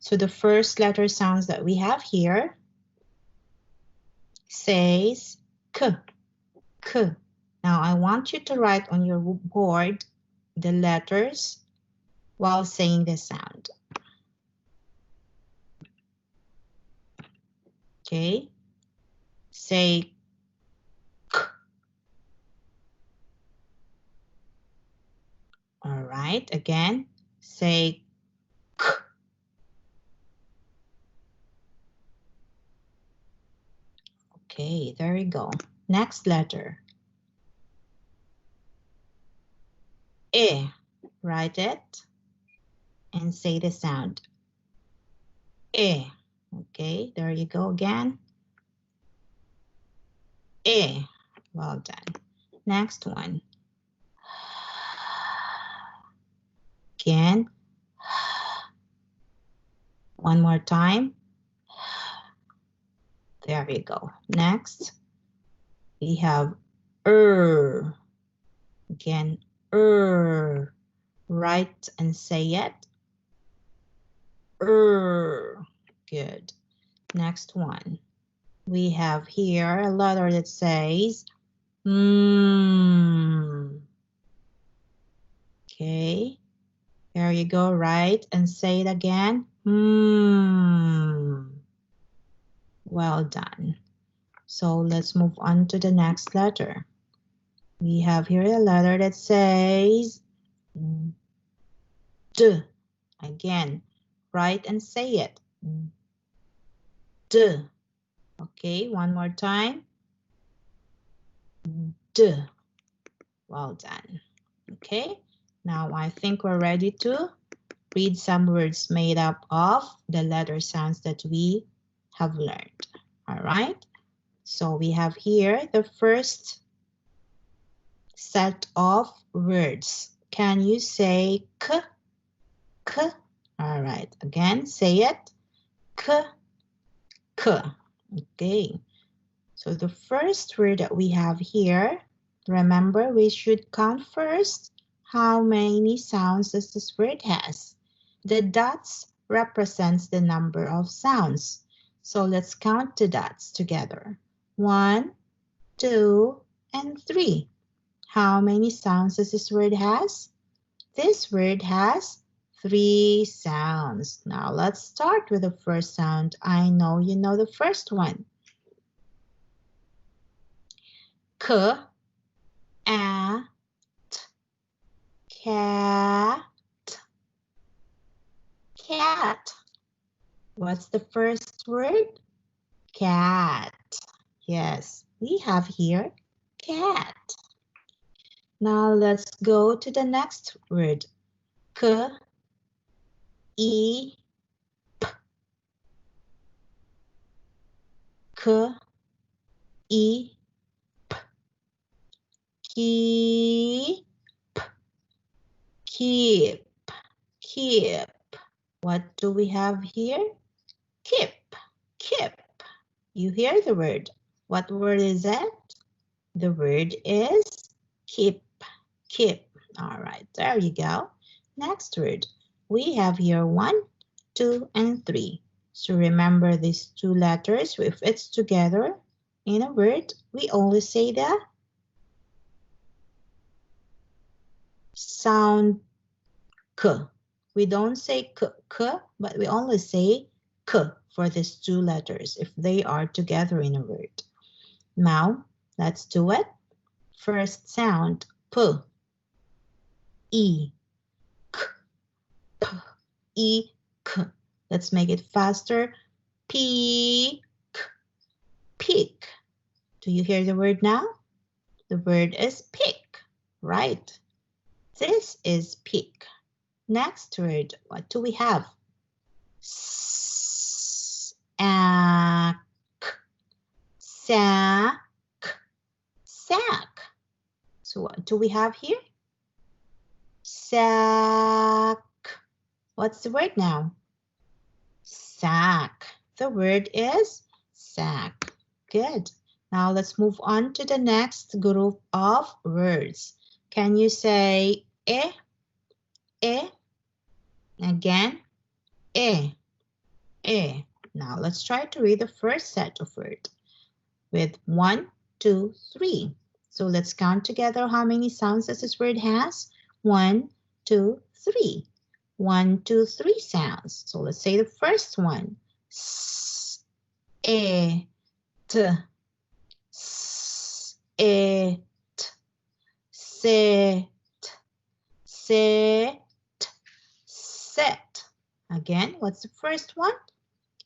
So the first letter sounds that we have here says k, k. Now I want you to write on your board the letters while saying the sound. Okay, say k. All right, again, say k. Okay, there you go. Next letter. E. Write it and say the sound. E. Okay, there you go again. E. Well done. Next one. Again. One more time. There we go. Next, we have Again, Write and say it. Good. Next one. We have here a letter that says Okay. There you go. Write and say it again. Well done. So let's move on to the next letter. We have here a letter that says D. Again, write and say it. D. Okay, one more time. D. Well done. Okay, now I think we're ready to read some words made up of the letter sounds that we have learned. All right, so we have here the first set of words. Can you say k, k? All right, again, say it. K, k. Okay, so the first word that we have here, remember we should count first. How many sounds does this word has? The dots represents the number of sounds. So let's count the dots together. 1, 2, and 3. How many sounds does this word has? This word has 3 sounds. Now let's start with the first sound. I know you know the first one. K, a, t, cat, cat. What's the first word? Cat. Yes, we have here cat. Now let's go to the next word. K, e, p. K, e, p. Keep, keep, keep. What do we have here? Keep, keep. You hear the word. What word is it? The word is keep, keep. All right, there you go. Next word. We have here 1, 2, and 3. So remember these 2 letters. If it's together in a word, we only say the sound k. We don't say k, k, but we only say k for these 2 letters if they are together in a word. Now, let's do it. First sound, p, e, k, p, e, k. Let's make it faster. Peak, peak. Do you hear the word now? The word is pick, right? This is peak. Next word, what do we have? Sack, sack, sack. So what do we have here? Sack. What's the word now? Sack. The word is sack. Good. Now let's move on to the next group of words. Can you say e? E? Again, e. E. Now let's try to read the first set of words with 1, 2, 3. So let's count together how many sounds this word has. 1, 2, 3. 1, 2, 3 sounds. So let's say the first one. S, E, T, S, E, T, Se, T, Se, T, set. Again, what's the first one?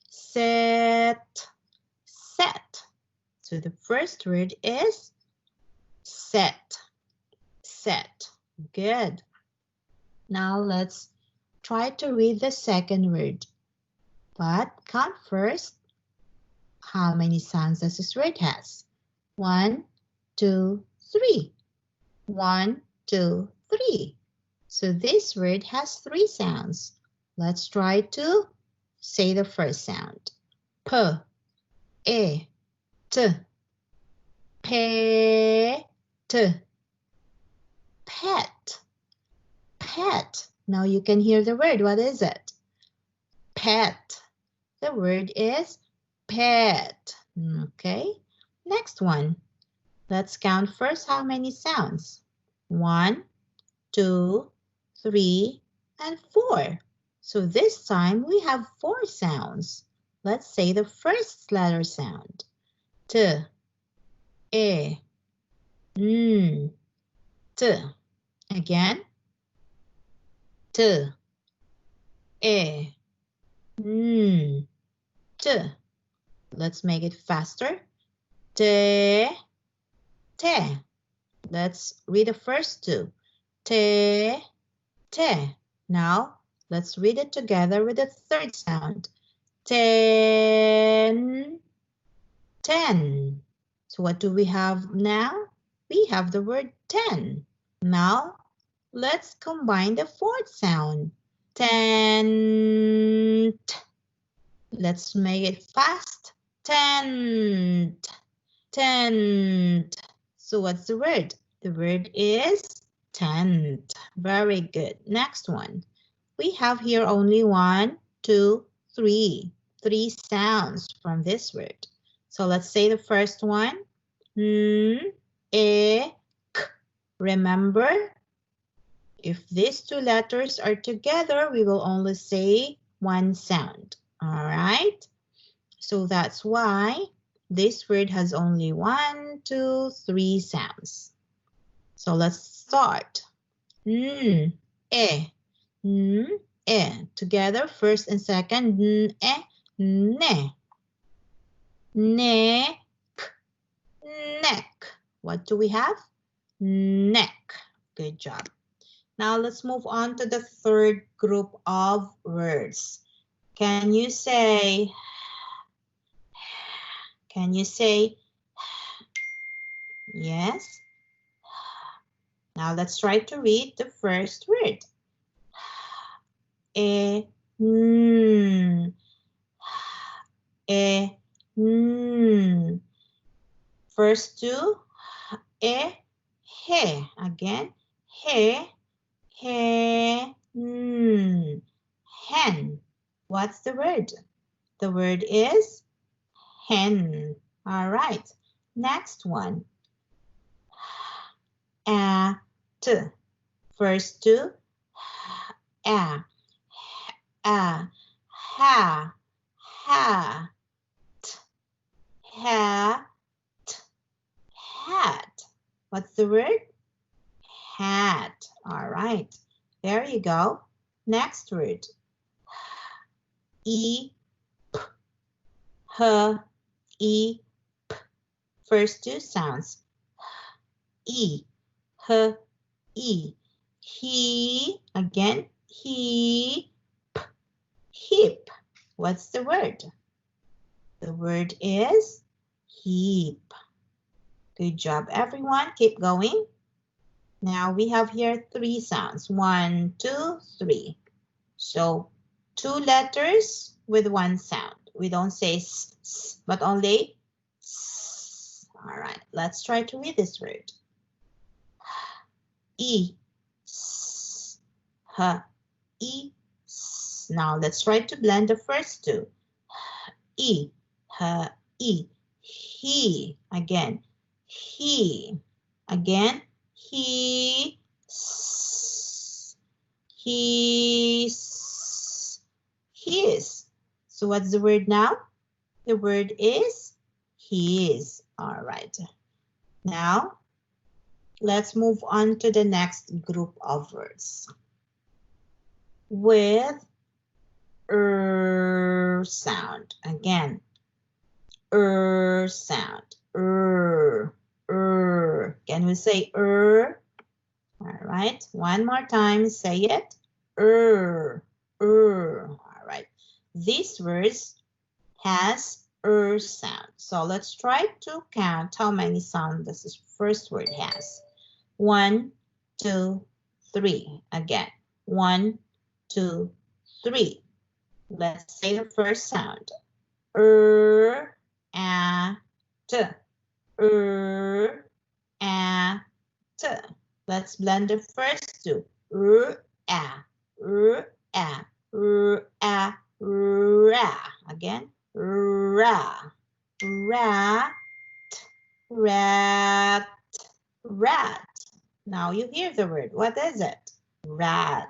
Set, set. So the first word is set, set. Good. Now let's try to read the second word. But count first how many sounds does this word has. 1, 2, 3. 1, 2, 3. So this word has 3 sounds. Let's try to say the first sound. P, E, T, pet, pet, pet. Now you can hear the word. What is it? Pet. The word is pet. Okay. Next one. Let's count first how many sounds. 1, 2, 3, and 4. So this time we have 4 sounds. Let's say the first letter sound. T, E, N, T. Again. T, E, N, T. Let's make it faster. T, T. Let's read the first 2. T, T. Now let's read it together with the third sound. 10, 10. So what do we have now? We have the word 10. Now let's combine the fourth sound. Tent. Let's make it fast. Tent. Tent. So what's the word? The word is tent. Very good. Next one. We have here only 1, 2, 3. 3 sounds from this word. So let's say the first one. N, E, K. Remember, if these 2 letters are together, we will only say 1 sound. All right? So that's why this word has only 1, 2, 3 sounds. So let's start. N, E, n, E. Together, first and second. N, E, ne. Neck, neck. What do we have? Neck. Good job. Now let's move on to the third group of words. Can you say, yes? Now let's try to read the first word. E, n. E, n. First 2, e, he. Again, he, n. Hen. What's the word? The word is hen. All right. Next one. T. First 2, ha, ha, t, hat, hat. What's the word? Hat. All right. There you go. Next word. E, p, h, e, p. First 2 sounds. E, h, e. He, again, he, p, heap. What's the word? The word is heap. Good job, everyone. Keep going. Now we have here 3 sounds. 1, 2, 3. So 2 letters with 1 sound. We don't say s, s, but only s. All right, let's try to read this word. E, s, h, e, s. Now let's try to blend the first 2. E, H, E, he, again, he, again, he, his. So what's the word now? The word is his. All right. Now, let's move on to the next group of words. With sound. Again, sound. Can we say All right. One more time. Say it. All right. These words has sound. So let's try to count how many sounds this first word has. 1, 2, 3. Again. 1, 2, 3. Let's say the first sound. T. T. Let's blend the first two. Again. Rat. Now you hear the word. What is it? Rat.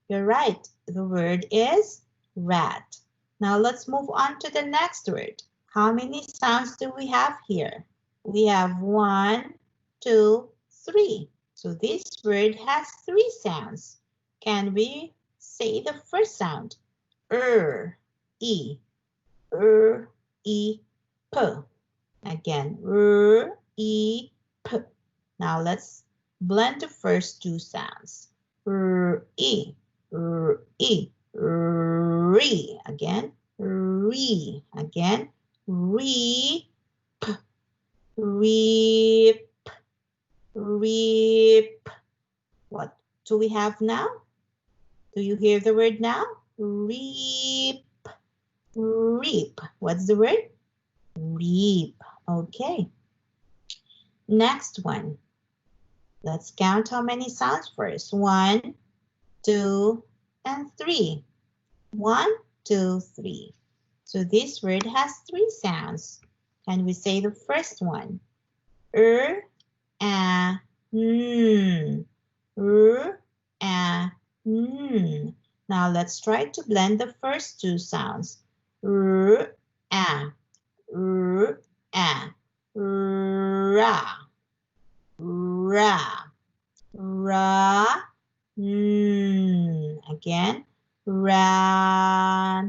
You're right. The word is rat. Now let's move on to the next word. How many sounds do we have here? We have 1, 2, 3. So this word has 3 sounds. Can we say the first sound? E, P. Again, E, P. Now let's blend the first 2 sounds. E, re. Again, re. Again, reap, reap, reap. What do we have now? Do you hear the word now? Reap, reap. What's the word? Reap. Okay. Next one. Let's count how many sounds first. 1, 2, and 3. 1, 2, 3. So this word has 3 sounds. Can we say the first one? N. N. Now let's try to blend the first 2 sounds. Ra. Again, run.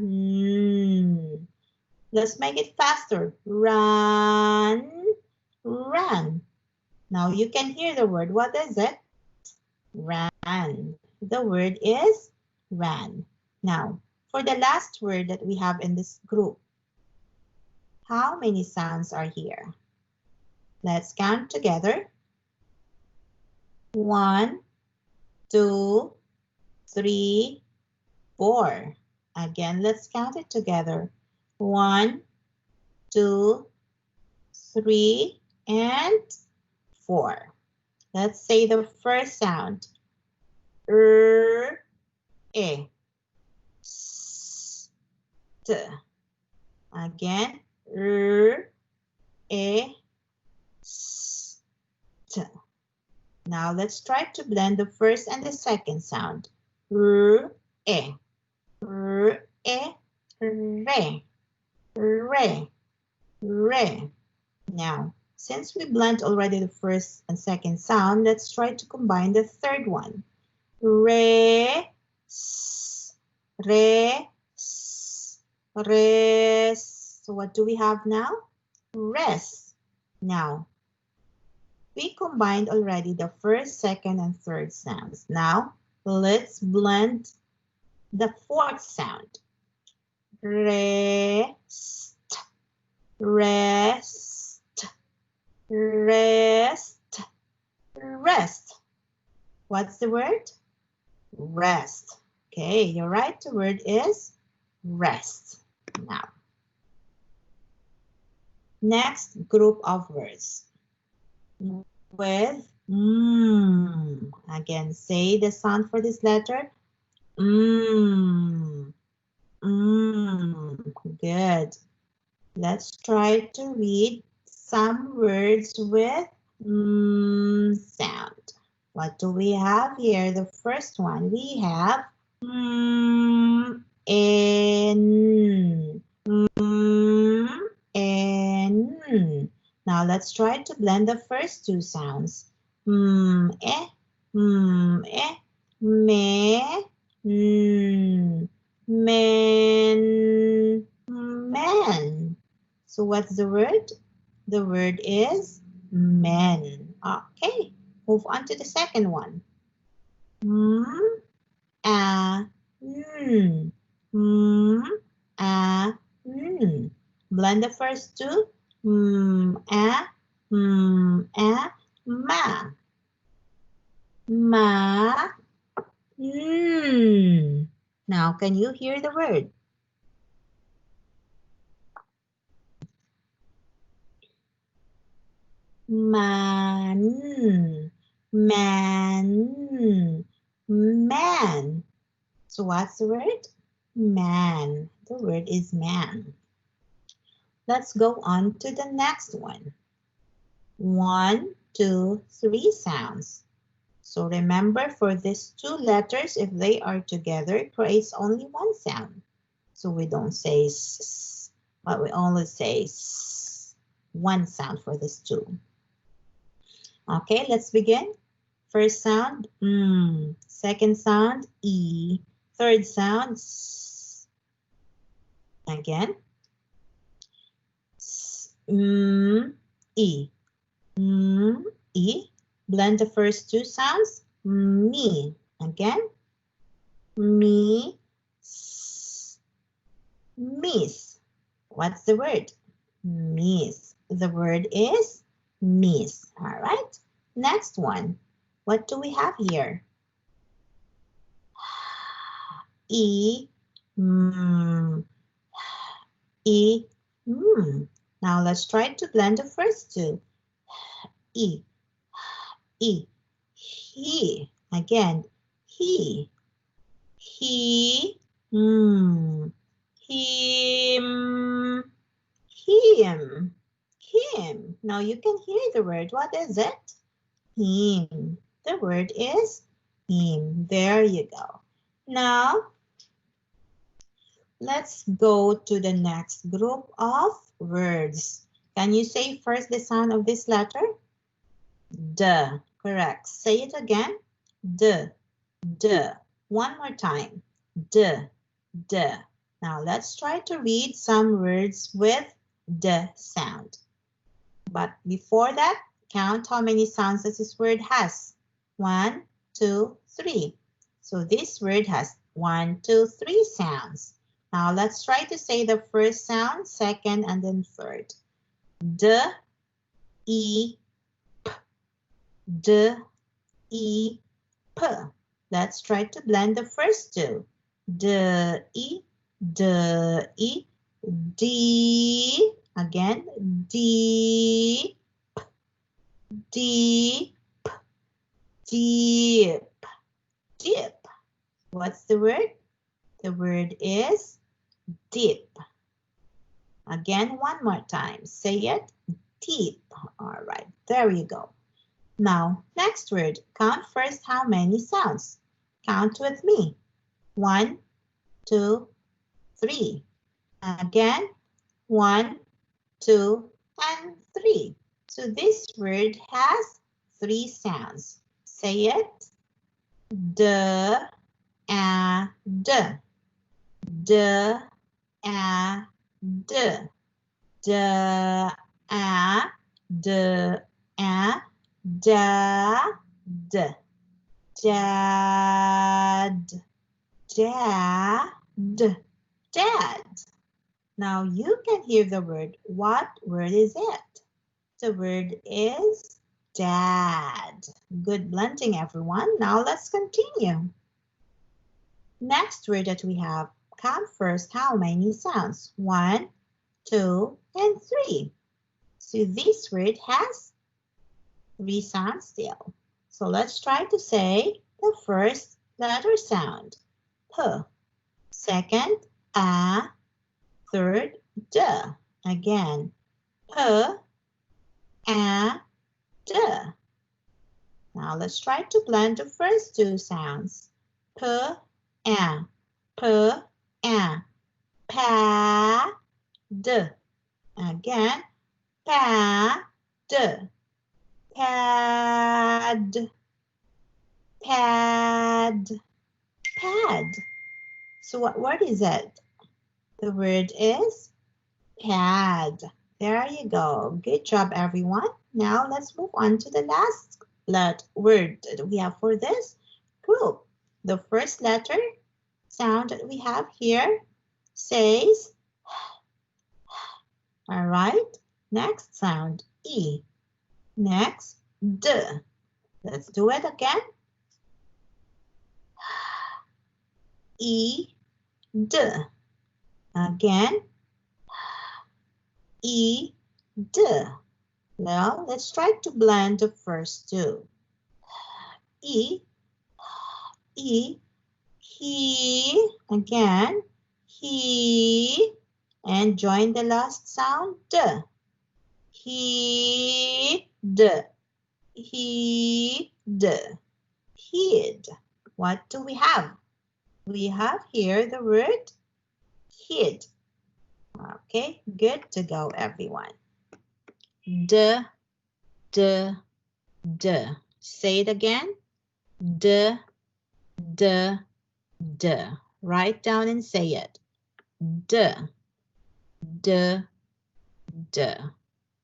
Let's make it faster. Run. Now you can hear the word. What is it? Ran. The word is ran. Now, for the last word that we have in this group, how many sounds are here? Let's count together. 1, 2, 3, 4. Again, let's count it together. 1, 2, 3, and 4. Let's say the first sound. E. T. Again. E. T. Now let's try to blend the first and the second sound. E. Re. Now, since we blend already the first and second sound, let's try to combine the third one. Re. So what do we have now? Rest. Now, we combined already the first, second, and third sounds. Now, let's blend the fourth sound. Rest. What's the word? Rest. Okay, you're right. The word is rest. Now, next group of words with Again, say the sound for this letter. Good. Let's try to read some words with sound. What do we have here? The first one we have N. N. Now let's try to blend the first two sounds. Eh, eh, me, men, men. So what's the word? The word is men. Okay, move on to the second one. A, Blend the first two. A, ma. Ma, Now, can you hear the word? Man, man, man. So what's the word? Man. The word is man. Let's go on to the next one. 1, 2, 3 sounds. So remember, for these two letters, if they are together, it creates only one sound. So we don't say s, but we only say s. One sound for these two. Okay, let's begin. First sound, second sound, E. Third sound, S. Again, S, E. E. Blend the first two sounds, me. Again, me, s, miss. What's the word? Miss. The word is miss. All right. Next one. What do we have here? E, E, Now let's try to blend the first two. E, E, he. Again, he, him, him. Now you can hear the word. What is it? Him. The word is him. There you go. Now, let's go to the next group of words. Can you say first the sound of this letter? D. Correct. Say it again. D. D. One more time. D. D. Now let's try to read some words with D sound. But before that, count how many sounds this word has. 1, 2, 3. So this word has 1, 2, 3 sounds. Now let's try to say the first sound, second, and then third. D, E, P. D, E, P. Let's try to blend the first two. D, E, D, D. Again, D, P, D, P, deep, dip. What's the word? The word is dip. Again, one more time. Say it, deep. All right, there you go. Now, next word. Count first how many sounds. Count with me. 1, 2, 3. Again, 1, 2, and 3. So this word has 3 sounds. Say it. D, a, d. D, a, d. D, a, d, a, dad, dad, dad, dad. Now you can hear the word. What word is it? The word is dad. Good blending, everyone. Now let's continue. Next word that we have. Count first how many sounds. 1, 2, and 3. So this word has 3 sounds still. So let's try to say the first letter sound. P. Second, a. Third, d. Again, p, and d. Now let's try to blend the first two sounds. P, and, p, and, pad. Again, pad, pad, pad, pad. So what word is it? The word is pad. There you go. Good job, everyone. Now let's move on to the last word that we have for this group. The first letter sound that we have here says, all right. Next sound, E. Next, D. Let's do it again. E, D. Again, E, D. Now, let's try to blend the first two. E, E, he. Again, he. And join the last sound, D. Heed, heed, heed. What do we have? We have here the word heed. Okay, good to go, everyone. D, d, d. Say it again. D, d, d. Write down and say it. D, d, d.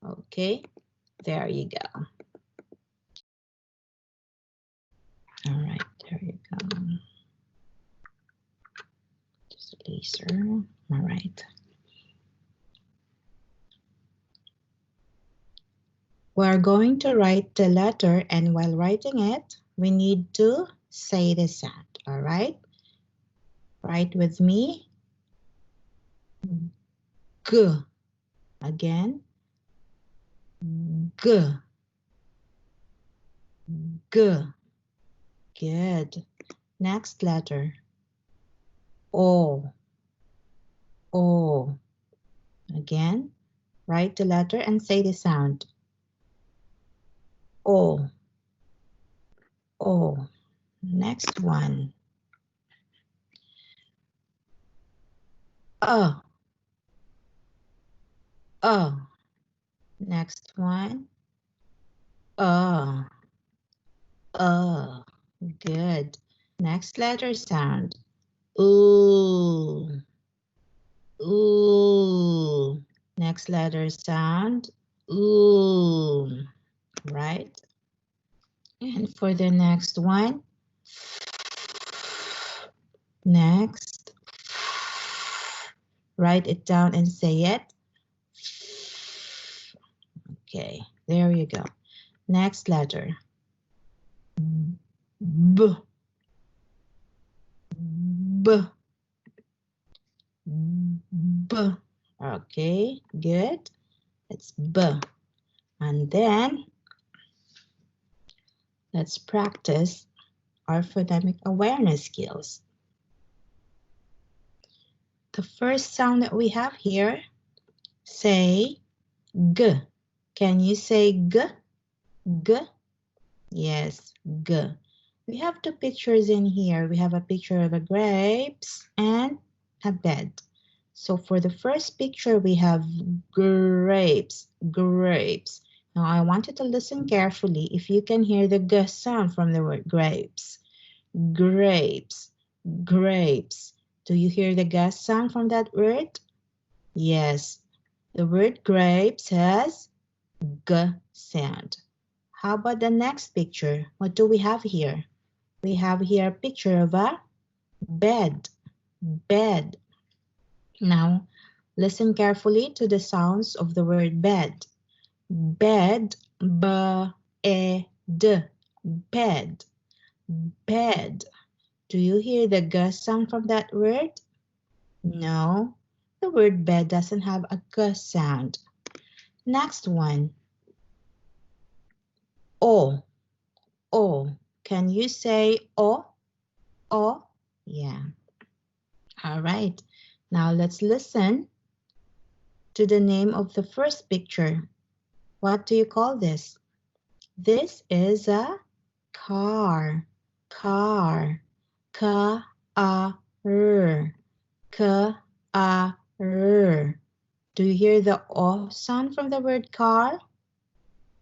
Okay, there you go. All right, there you go. Just a laser. All right. We're going to write the letter, and while writing it, we need to say the sound. All right. Write with me. G. Again. G. G. Good. Next letter. O. O. Again, write the letter and say the sound. O. O. Next one. O. O. Next one. O. O. Good. Next letter sound. Ooh. Ooh. Next letter sound. Ooh. Right? And for the next one. Next. Write it down and say it. Okay, there you go. Next letter. B. B. B. Okay, good. It's B. And then let's practice our phonemic awareness skills. The first sound that we have here, say G. Can you say G? G? Yes, G. We have two pictures in here. We have a picture of a grapes and a bed. So for the first picture, we have grapes, grapes. Now I want you to listen carefully if you can hear the G sound from the word grapes. Grapes, grapes. Do you hear the G sound from that word? Yes, the word grapes has G sound. How about the next picture? What do we have here? We have here a picture of a bed, bed. Now, listen carefully to the sounds of the word bed. Bed, b-e-d, bed, bed. Do you hear the G sound from that word? No, the word bed doesn't have a G sound. Next one. O, O. Can you say O? O? Yeah. All right. Now let's listen to the name of the first picture. What do you call this? This is a car. Car. Ka-a-r. Ka-a-r. Do you hear the O sound from the word car?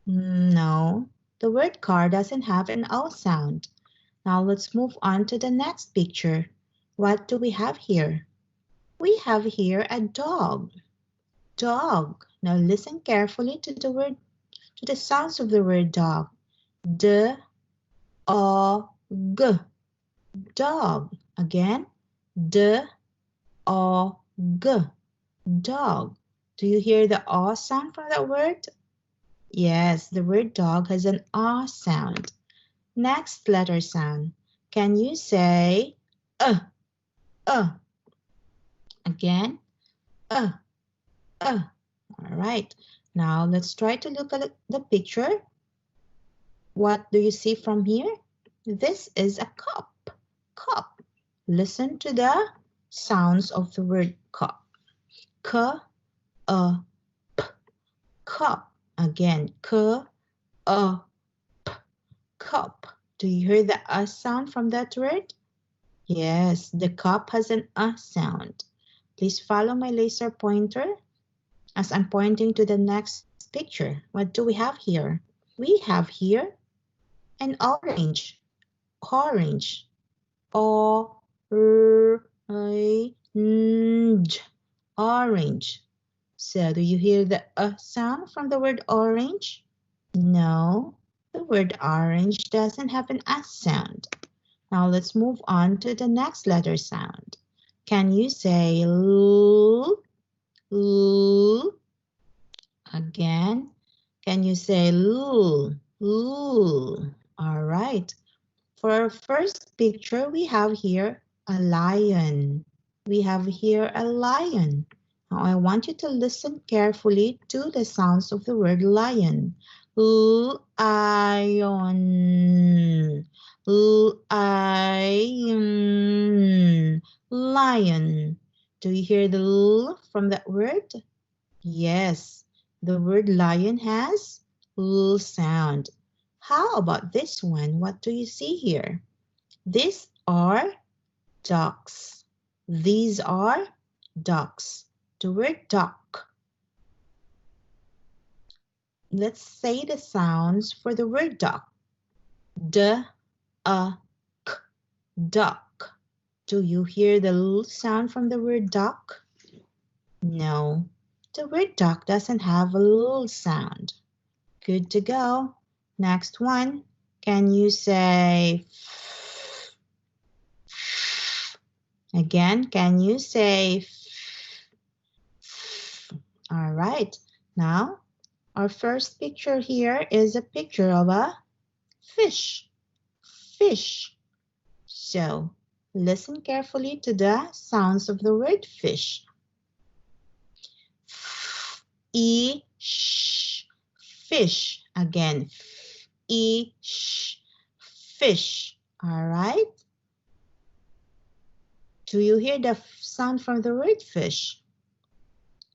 No, the word car doesn't have an O sound. Now let's move on to the next picture. What do we have here? We have here a dog. Dog. Now listen carefully to the sounds of the word dog. D-O-G. Dog. Again. D-O-G. Dog. Do you hear the O sound from that word? Yes, the word dog has an O sound. Next letter sound. Can you say uh? Again, all right. Now let's try to look at the picture. What do you see from here? This is a cup. Cup. Listen to the sounds of the word cup. K-a-p. Cup. Again, k-a-p. Cup. Do you hear the sound from that word? Yes, the cup has an sound. Please follow my laser pointer as I'm pointing to the next picture. What do we have here? We have here an orange. Orange. Orange. Orange. So do you hear the sound from the word orange? No, the word orange doesn't have an sound. Now let's move on to the next letter sound. Can you say l? L? Again, can you say l? L? All right. For our first picture, we have here a lion. We have here a lion. Now I want you to listen carefully to the sounds of the word lion. Lion. Lion. Lion. Do you hear the l from that word? Yes, the word lion has l sound. How about this one? What do you see here? These are ducks. These are ducks. The word duck. Let's say the sounds for the word duck. D-a-k, duck. Do you hear the l sound from the word duck? No, the word duck doesn't have a l sound. Good to go. Next one. Can you say again? Can you say all right. Now, our first picture here is a picture of a fish. Fish. So, listen carefully to the sounds of the word fish. Fish. Fish. Again, fish. Fish. All right. Do you hear the sound from the word fish?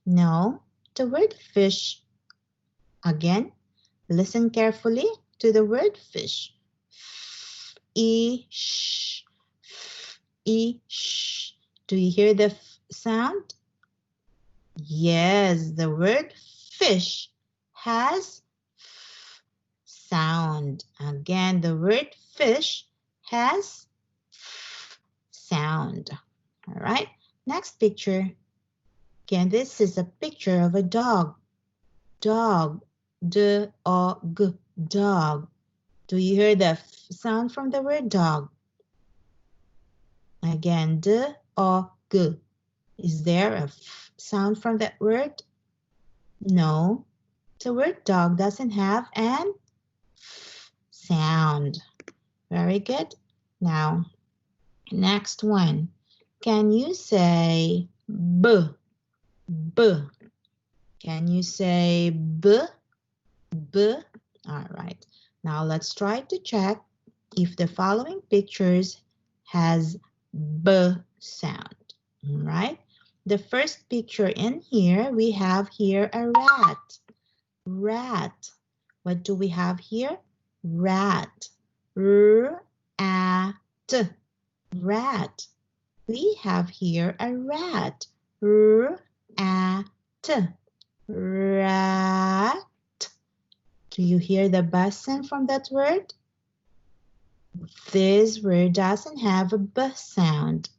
No, the word fish. Again, listen carefully to the word fish. Fish. Fish. Do you hear the sound? Yes, the word fish has sound. Again, the word fish has sound. All right, next picture. Again, this is a picture of a dog. Dog. D-O-G. Dog. Do you hear the sound from the word dog? Again, D-O-G. Is there a sound from that word? No. The word dog doesn't have an sound. Very good. Now, next one. Can you say B? B. Can you say B? B? All right. Now let's try to check if the following pictures has B sound. All right. The first picture in here, we have here a rat. Rat. What do we have here? Rat. R-A-T. Rat. We have here a rat. R-A-T. Rat. Do you hear the b sound from that word? This word doesn't have a b sound.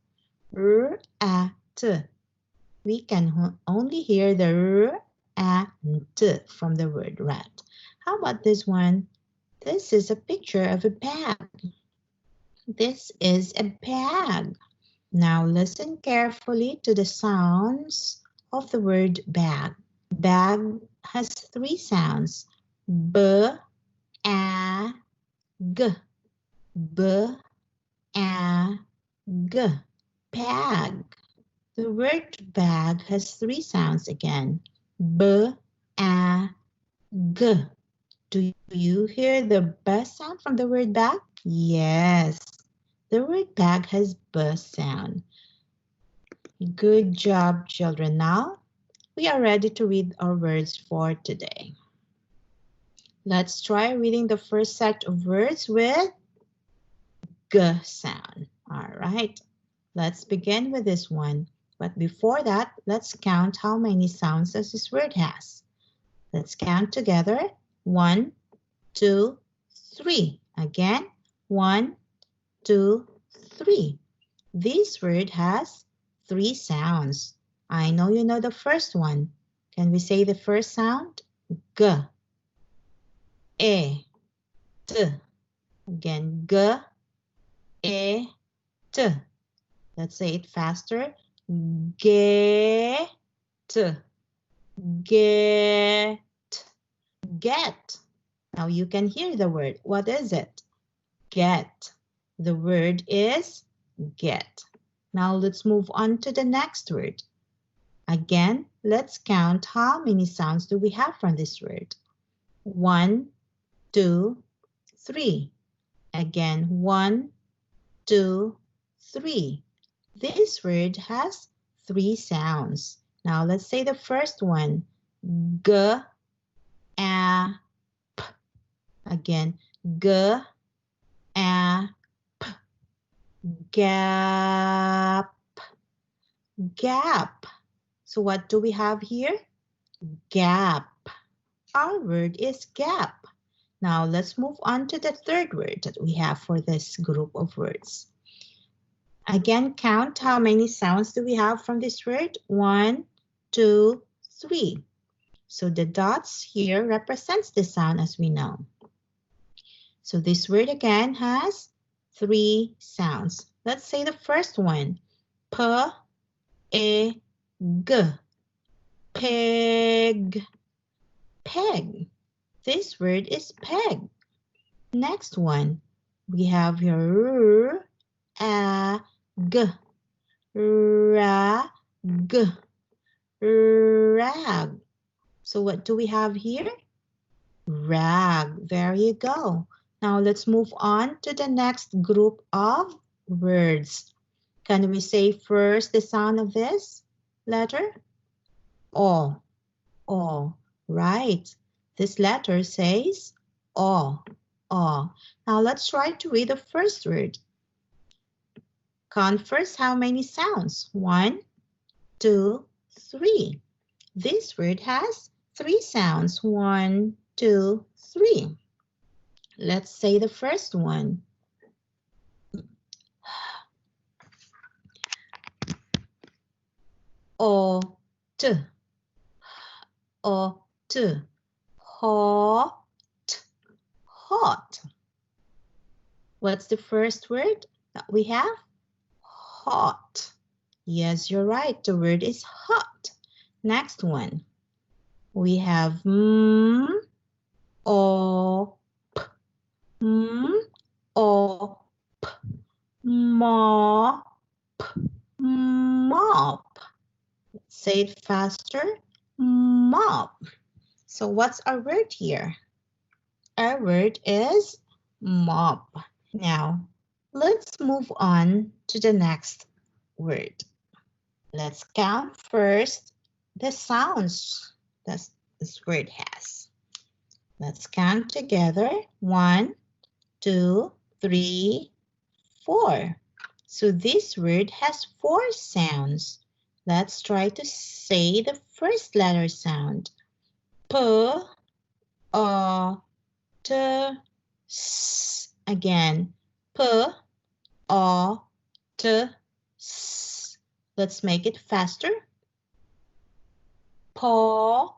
R-A-T. We can only hear the r and t from the word rat. How about this one? This is a picture of a bag. This is a bag. Now listen carefully to the sounds of the word bag. Bag has three sounds. B, A, G. B, A, G. Bag. The word bag has three sounds again. B, A, G. Do you hear the b sound from the word bag? Yes. The word bag has b sound. Good job, children. Now, we are ready to read our words for today. Let's try reading the first set of words with g sound. All right. Let's begin with this one. But before that, let's count how many sounds does this word has. Let's count together. 1, 2, 3. Again, 1, 2, 3. This word has three sounds. I know you know the first one. Can we say the first sound? G, E, T. Again, G, E, T. Let's say it faster. Get, get, get. Now you can hear the word. What is it? Get. The word is get. Now let's move on to the next word. Again, let's count how many sounds do we have from this word. 1, 2, 3. Again, 1, 2, 3. This word has three sounds. Now let's say the first one. G, A, P. Again, G, A, P. Gap, gap. So what do we have here? Gap. Our word is gap. Now let's move on to the third word that we have for this group of words. Again, count how many sounds do we have from this word? 1, 2, 3. So the dots here represents the sound as we know. So this word again has three sounds. Let's say the first one. P, E, G. Peg. Peg. This word is peg. Next one. We have here R, A, G. Rag. Rag. So what do we have here? Rag. There you go. Now let's move on to the next group of words. Can we say first the sound of this letter? O. O. Right. This letter says O. O. Now let's try to read the first word. Count first how many sounds. 1, 2, 3. This word has three sounds. 1, 2, 3. Let's say the first one. O, T. O, T. Hot. Hot. What's the first word that we have? Hot. Yes, you're right. The word is hot. Next one. We have O, P. O, P. Mop. Mop. Say it faster. Mop. So what's our word here? Our word is mop. Now, let's move on to the next word. Let's count first the sounds that this word has. Let's count together. 1, 2, 3, 4. So this word has 4 sounds. Let's try to say the first letter sound. P, A, T, S. Again. P, A, T, S. Let's make it faster. Pot,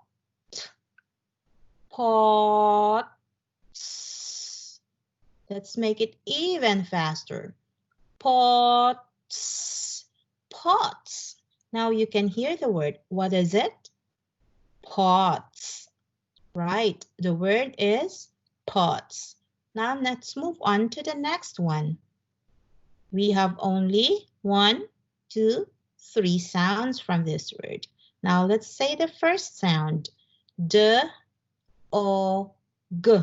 pot. Let's make it even faster. Pots, pots. Now you can hear the word. What is it? Pots. Right, the word is pots. Now let's move on to the next one. We have only 1, 2, 3 sounds from this word. Now let's say the first sound. D, O, G.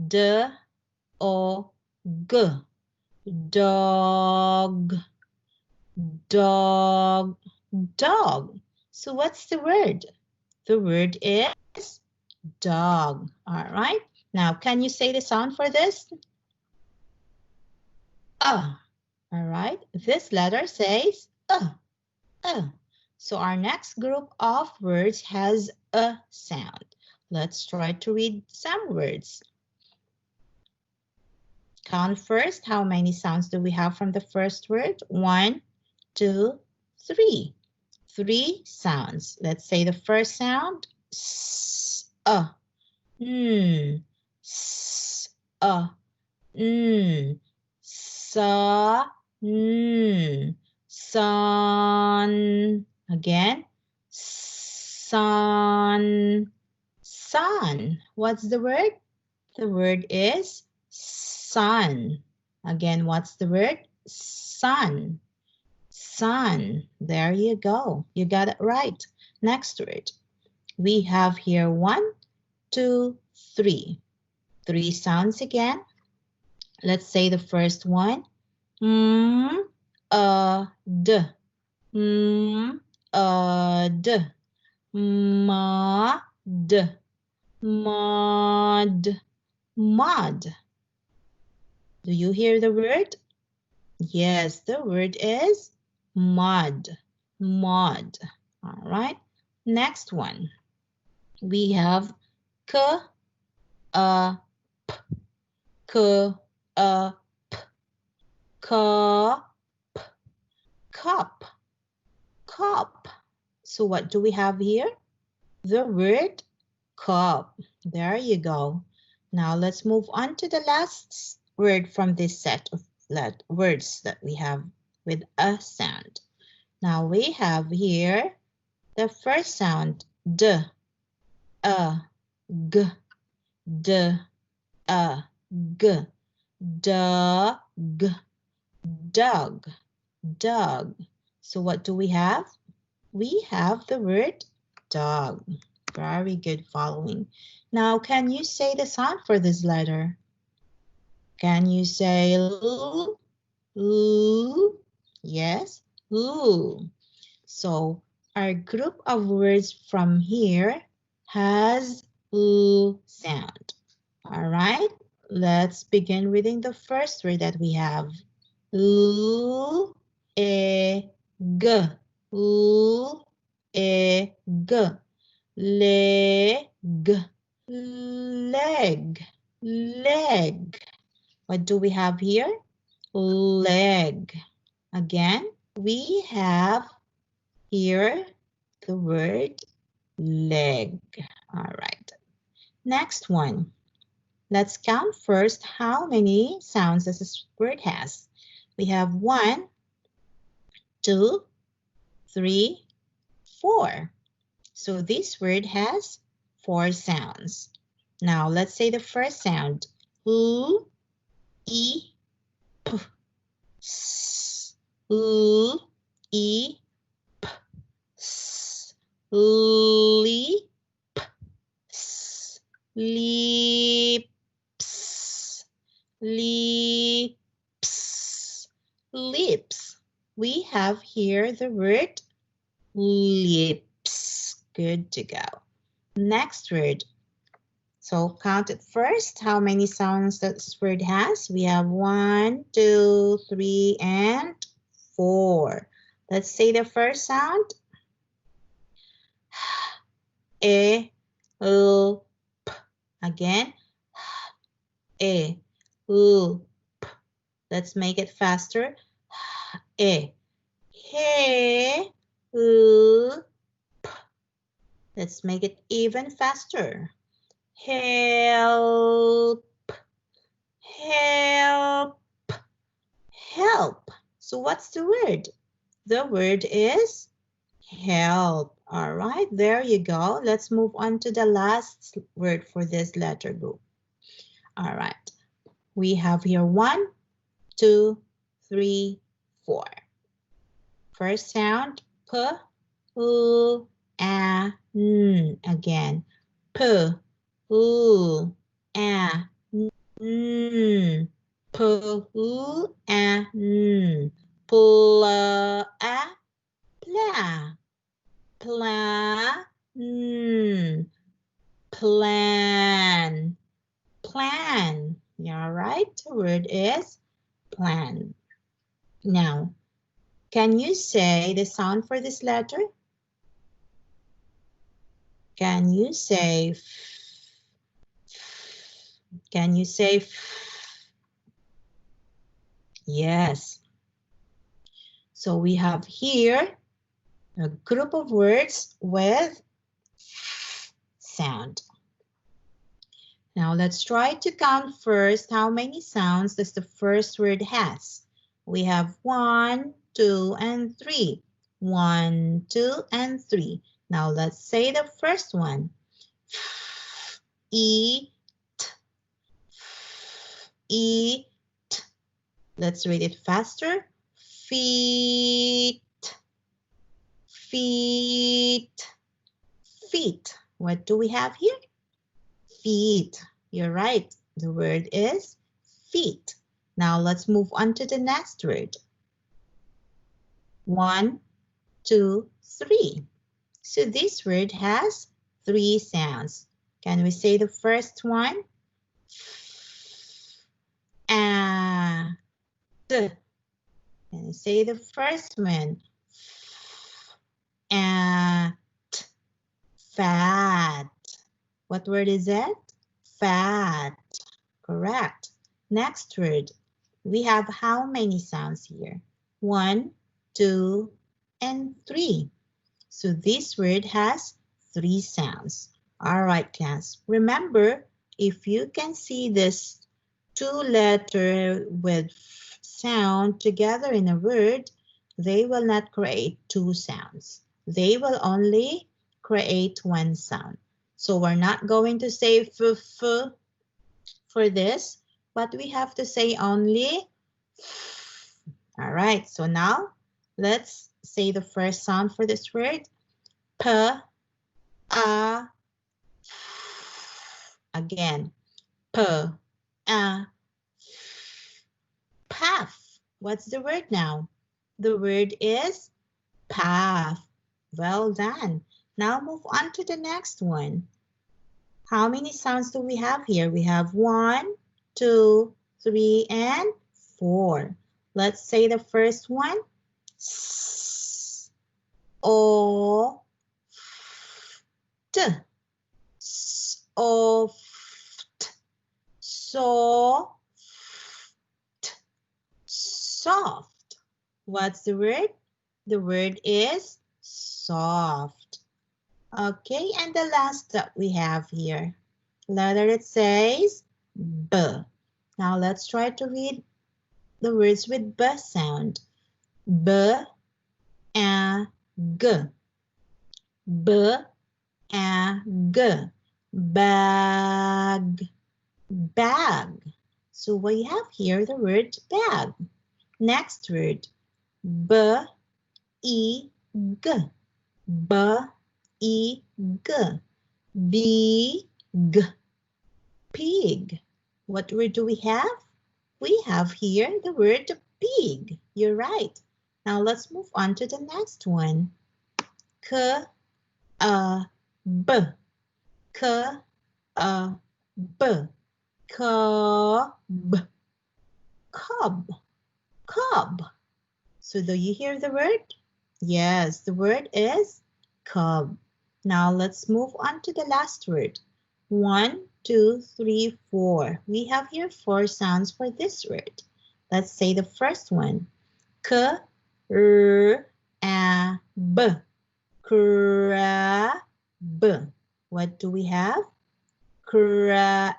D, O, G. Dog, dog, dog. So what's the word? The word is dog. All right. Now, can you say the sound for this? All right. This letter says So our next group of words has a sound. Let's try to read some words. Count first. How many sounds do we have from the first word? 1, 2, 3. 3 sounds. Let's say the first sound. S, S, sa, sun. Again. Sun, sun. What's the word? The word is sun. Again, what's the word? Sun. Sun. There you go. You got it right. Next word. We have here 1, 2, 3. 3 sounds again. Let's say the first one. D. D. Mud. Mud. Mud. Do you hear the word? Yes, the word is mud. Mud. All right. Next one. We have k, p, k, p, cup, cup, cup. So what do we have here? The word cup. There you go. Now let's move on to the last word from this set of words that we have with a sound. Now we have here the first sound, d, g, d, g, dog, dog, dog. So what do we have? We have the word dog. Very good following. Now, can you say the sound for this letter? Can you say l? L? Yes, l. So our group of words from here has l sound. All right, let's begin reading the first word that we have. L, e, g. L, e, g. Leg, leg, leg. What do we have here? Leg. Again, we have here the word leg. All right. Next one. Let's count first how many sounds this word has. We have 1, 2, 3, 4. So this word has 4 sounds. Now let's say the first sound. L, E, P, S. L, E, P, S. Leap, S. Leaps, leaps, lips. We have here the word lips. Good to go. Next word. So count it first. How many sounds this word has? We have 1, 2, 3, and 4. Let's say the first sound. E, L, P. Again. E, L, P. Let's make it faster. E, He, L, P. Let's make it even faster. Help, help, help. So what's the word? The word is help. All right, there you go. Let's move on to the last word for this letter group. All right, we have here 1, 2, 3, 4. First sound, P, U, A, N. Again, P, U, A, N. P, U, A, N. Pla, a, pla. Plan, plan, plan. You're right. The word is plan. Now, can you say the sound for this letter? Can you say? Can you say? Yes. So we have here a group of words with sound. Now let's try to count first how many sounds does the first word has. We have 1, 2, and 3. 1, 2, and 3. Now let's say the first one. Eat, eat. Let's read it faster. Feet, feet, feet. What do we have here? Feet. You're right. The word is feet. Now let's move on to the next word. 1, 2, 3. So this word has 3 sounds. Can we say the first one? A. Can you say the first one? At. Fat. What word is it? Fat. Correct. Next word. We have how many sounds here? 1, 2, and 3. So this word has 3 sounds. All right, class. Remember, if you can see this 2 letter with sound together in a word, they will not create 2 sounds. They will only create 1 sound. So we're not going to say f for this, but we have to say only f. All right, so now let's say the first sound for this word. P, A, again. P, A, path. What's the word now? The word is path. Well done. Now move on to the next one. How many sounds do we have here? We have 1, 2, 3, and 4. Let's say the first one. S, O, T. Soft. Soft. Soft. What's the word? The word is soft. Okay, and the last that we have here. Letter it says B. Now let's try to read the words with B sound. B, A, G. B, A, G. Bag. Bag. So we have here the word bag. Next word. B, E, G. B, E, G. Big. Pig. What word do we have? We have here the word pig. You're right. Now let's move on to the next one. K, B, K, B, Cob, cob, cob. So do you hear the word? Yes, the word is cob. Now let's move on to the last word. 1, 2, 3, 4. We have here 4 sounds for this word. Let's say the first one. K, R, A, B. Crab. What do we have? Crab.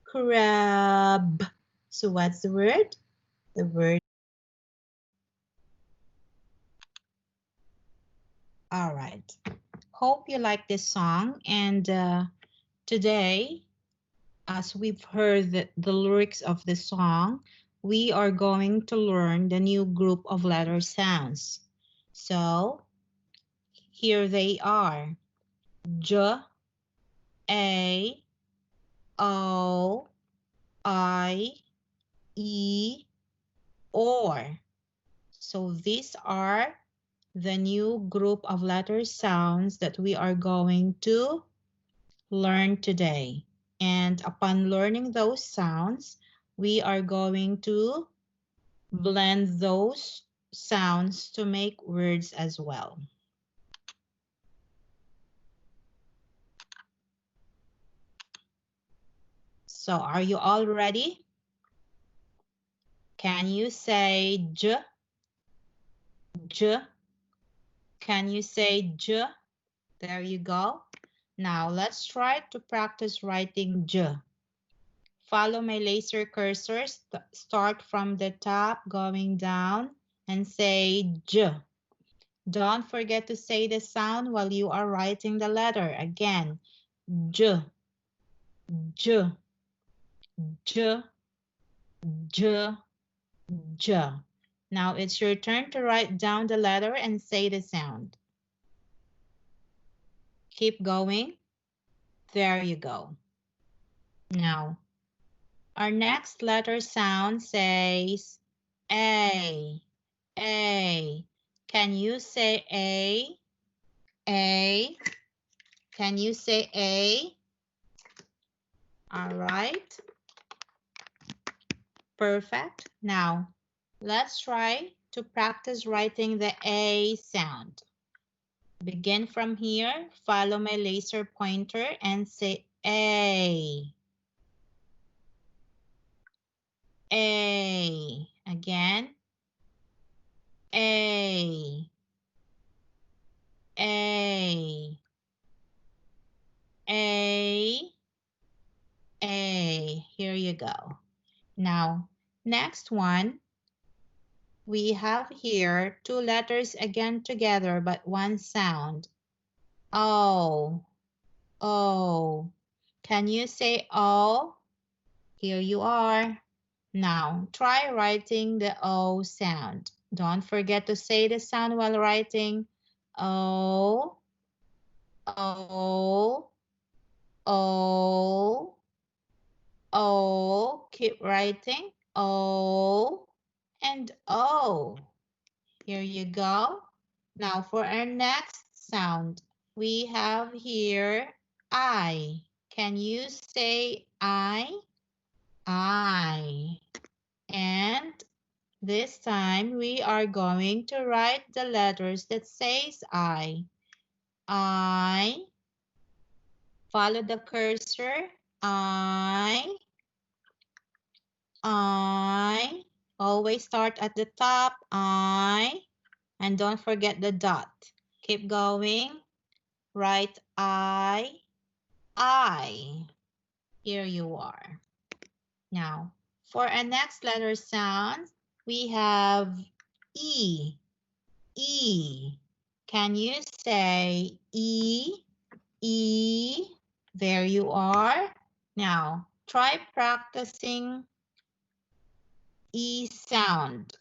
Crab. So what's the word? The word. All right. Hope you like this song. And today, as we've heard the lyrics of the song, we are going to learn the new group of letter sounds. So here they are. J, A, O, I, E, or. So these are the new group of letter sounds that we are going to learn today. And upon learning those sounds, we are going to blend those sounds to make words as well. So are you all ready? Can you say J? J? Can you say J? There you go. Now let's try to practice writing J. Follow my laser cursor. Start from the top, going down, and say J. Don't forget to say the sound while you are writing the letter. Again, J, J, J, J, J. Now it's your turn to write down the letter and say the sound. Keep going. There you go. Now, our next letter sound says A. A. Can you say A? A. Can you say A? All right. Perfect. Now, let's try to practice writing the A sound. Begin from here, follow my laser pointer and say A. A. Again. A. A. A. A. Here you go. Now, next one, we have here 2 letters again together, but one sound. O. O. Can you say O? Here you are. Now, try writing the O sound. Don't forget to say the sound while writing. O. O. O. O. Keep writing. O. And O. Here you go. Now for our next sound, we have here I. Can you say I? I. And this time we are going to write the letters that says I. I. Follow the cursor. I. I. Always start at the top. I. And don't forget the dot. Keep going. Write I. I. Here you are. Now, for our next letter sound, we have E. E. Can you say E? E. There you are. Now, try practicing E sound.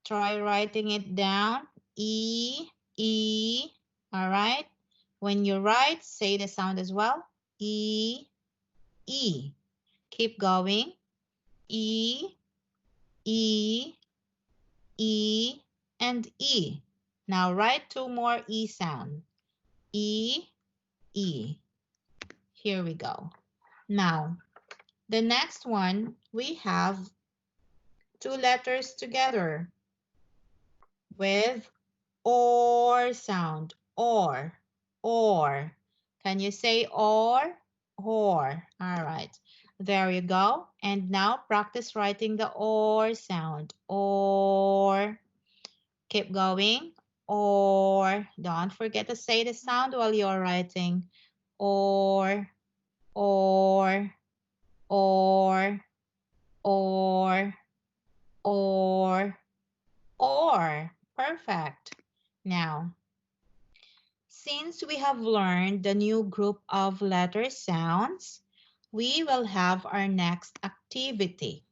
Try writing it down. E. E. All right. When you write, say the sound as well. E. E. Keep going. E. E. E. And E. Now write two more E sound. E, E. Here we go. Now, the next one, we have two letters together with or sound. Or. Can you say or? Or. All right. There you go. And now practice writing the or sound. Or. Keep going. Or. Don't forget to say the sound while you're writing. Or. Or. Or. Or. Or. Perfect. Now, since we have learned the new group of letter sounds, we will have our next activity.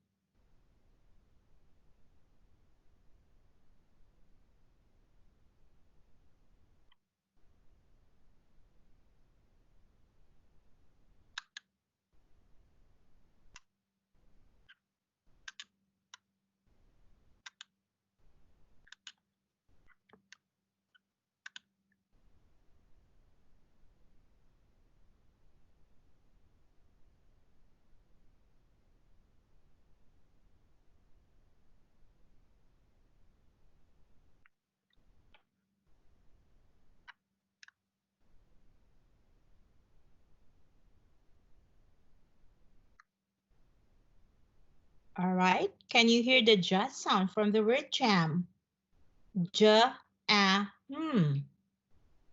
All right, can you hear the j sound from the word jam? J, a, hmm.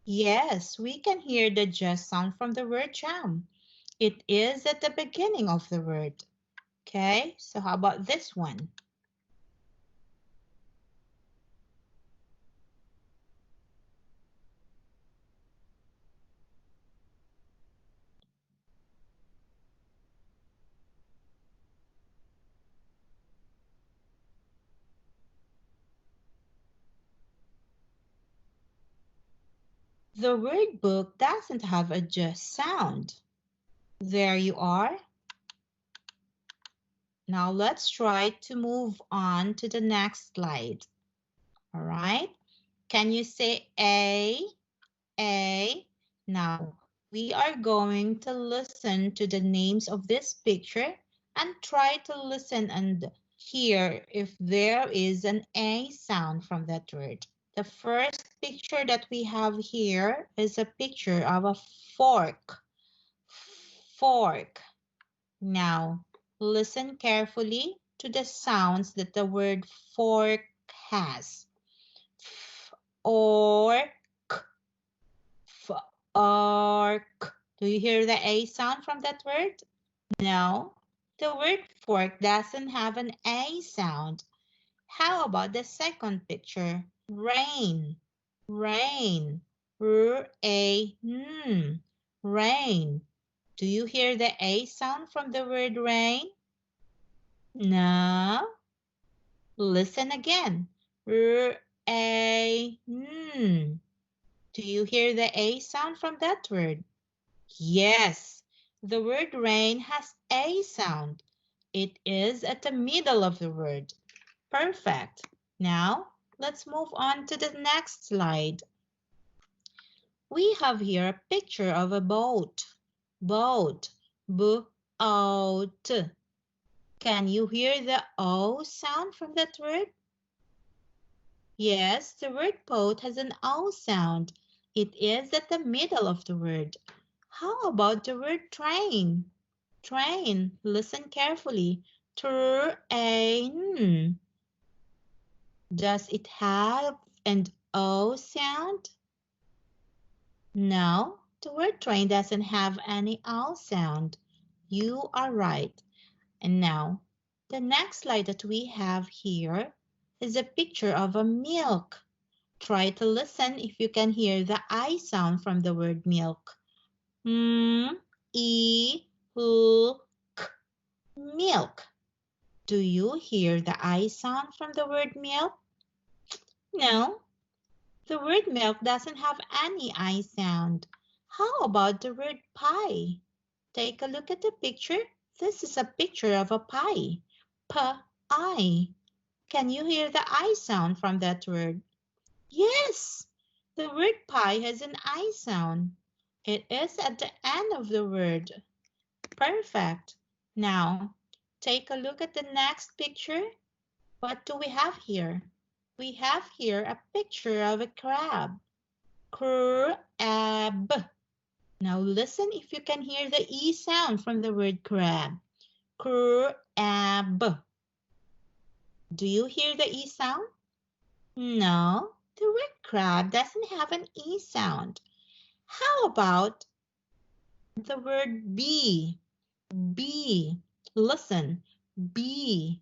Yes, we can hear the j sound from the word jam. It is at the beginning of the word. Okay, so how about this one? The word book doesn't have a j sound. There you are. Now let's try to move on to the next slide. All right. Can you say A, A? Now we are going to listen to the names of this picture and try to listen and hear if there is an A sound from that word. The first picture that we have here is a picture of a fork. Fork. Now, listen carefully to the sounds that the word fork has. Fork, fork. Do you hear the A sound from that word? No, the word fork doesn't have an A sound. How about the second picture? Rain, rain, R-A-N, rain. Do you hear the A sound from the word rain? No. Listen again. R-A-N. Do you hear the A sound from that word? Yes. The word rain has A sound. It is at the middle of the word. Perfect. Now, let's move on to the next slide. We have here a picture of a boat. Boat. B-O-T. Can you hear the O sound from that word? Yes, the word boat has an O sound. It is at the middle of the word. How about the word train? Train. Listen carefully. Train. Does it have an O sound? No, the word train doesn't have any O sound. You are right. And now, the next slide that we have here is a picture of a milk. Try to listen if you can hear the I sound from the word milk. E, L, K, milk. Do you hear the I sound from the word milk? No, the word milk doesn't have any I sound. How about the word pie? Take a look at the picture. This is a picture of a pie. P-I. Can you hear the I sound from that word? Yes, the word pie has an I sound. It is at the end of the word. Perfect. Now, take a look at the next picture. What do we have here? We have here a picture of a crab. Crab. Now listen if you can hear the E sound from the word crab. Crab. Do you hear the E sound? No, the word crab doesn't have an E sound. How about the word bee? Bee. Listen, bee.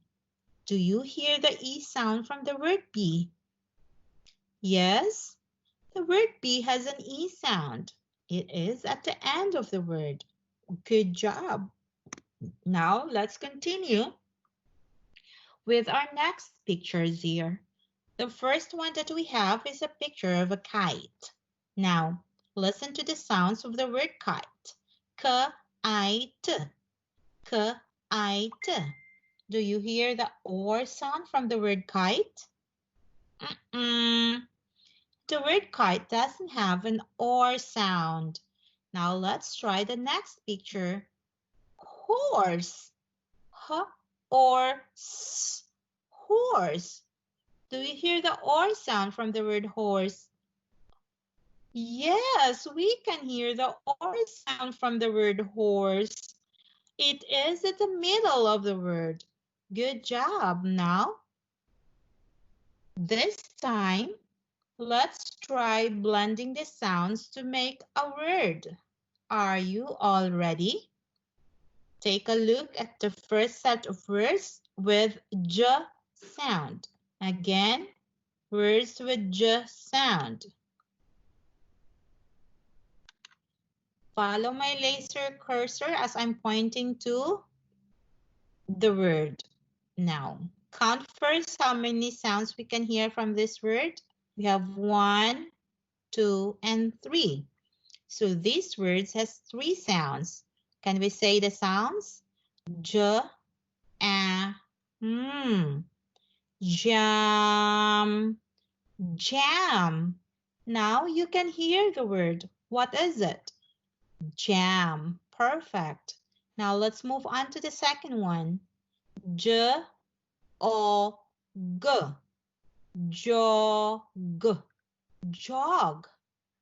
Do you hear the E sound from the word bee? Yes, the word bee has an E sound. It is at the end of the word. Good job. Now let's continue with our next pictures here. The first one that we have is a picture of a kite. Now, listen to the sounds of the word kite. K-I-T, K-I-T. Do you hear the or sound from the word kite? Mm-mm. The word kite doesn't have an or sound. Now let's try the next picture. Horse. H or s. Horse. Do you hear the or sound from the word horse? Yes, we can hear the or sound from the word horse. It is at the middle of the word. Good job. Now, this time, let's try blending the sounds to make a word. Are you all ready? Take a look at the first set of words with J sound. Again, words with J sound. Follow my laser cursor as I'm pointing to the word. Now, count first how many sounds we can hear from this word. We have 1, 2, and 3. So these words has 3 sounds. Can we say the sounds? J, a, m. Jam, jam. Now you can hear the word. What is it? Jam. Perfect. Now let's move on to the second one. J, o, g. Jog. Jog.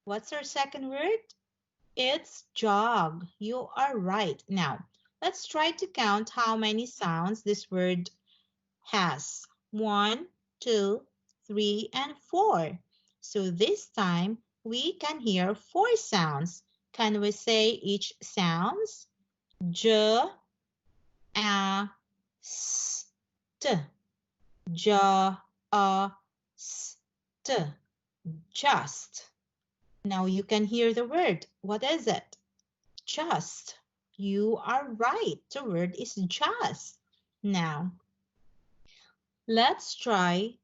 What's our second word? It's jog. You are right. Now, let's try to count how many sounds this word has. 1, 2, 3, and 4. So this time, we can hear 4 sounds. Can we say each sounds? J, a, s, t. J, a, s, t. Just. Now you can hear the word. What is it? Just. You are right. The word is just. Now, let's try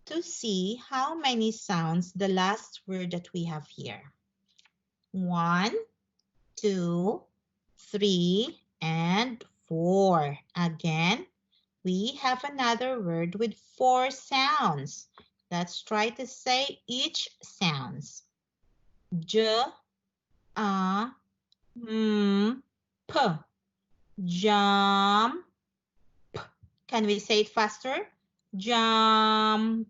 to see how many sounds the last word that we have here. 1, 2, 3, and 4. Again, we have another word with 4 sounds. Let's try to say each sounds. J, a, m, p. Jump. Can we say it faster? Jump.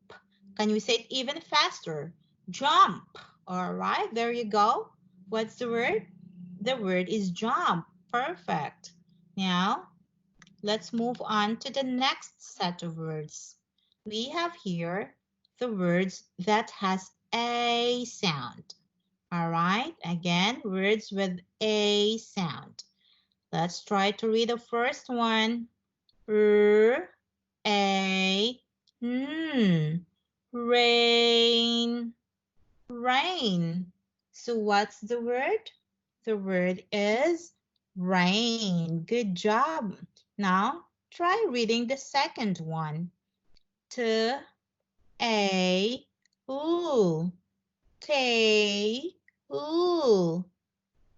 Can we say it even faster? Jump. All right, there you go. What's the word? The word is jump. Perfect. Now, let's move on to the next set of words. We have here the words that has a sound. All right, again, words with a sound. Let's try to read the first one. R, a, n. Rain, rain. So what's the word? The word is rain. Good job. Now try reading the second one. T, a, oo. Tail,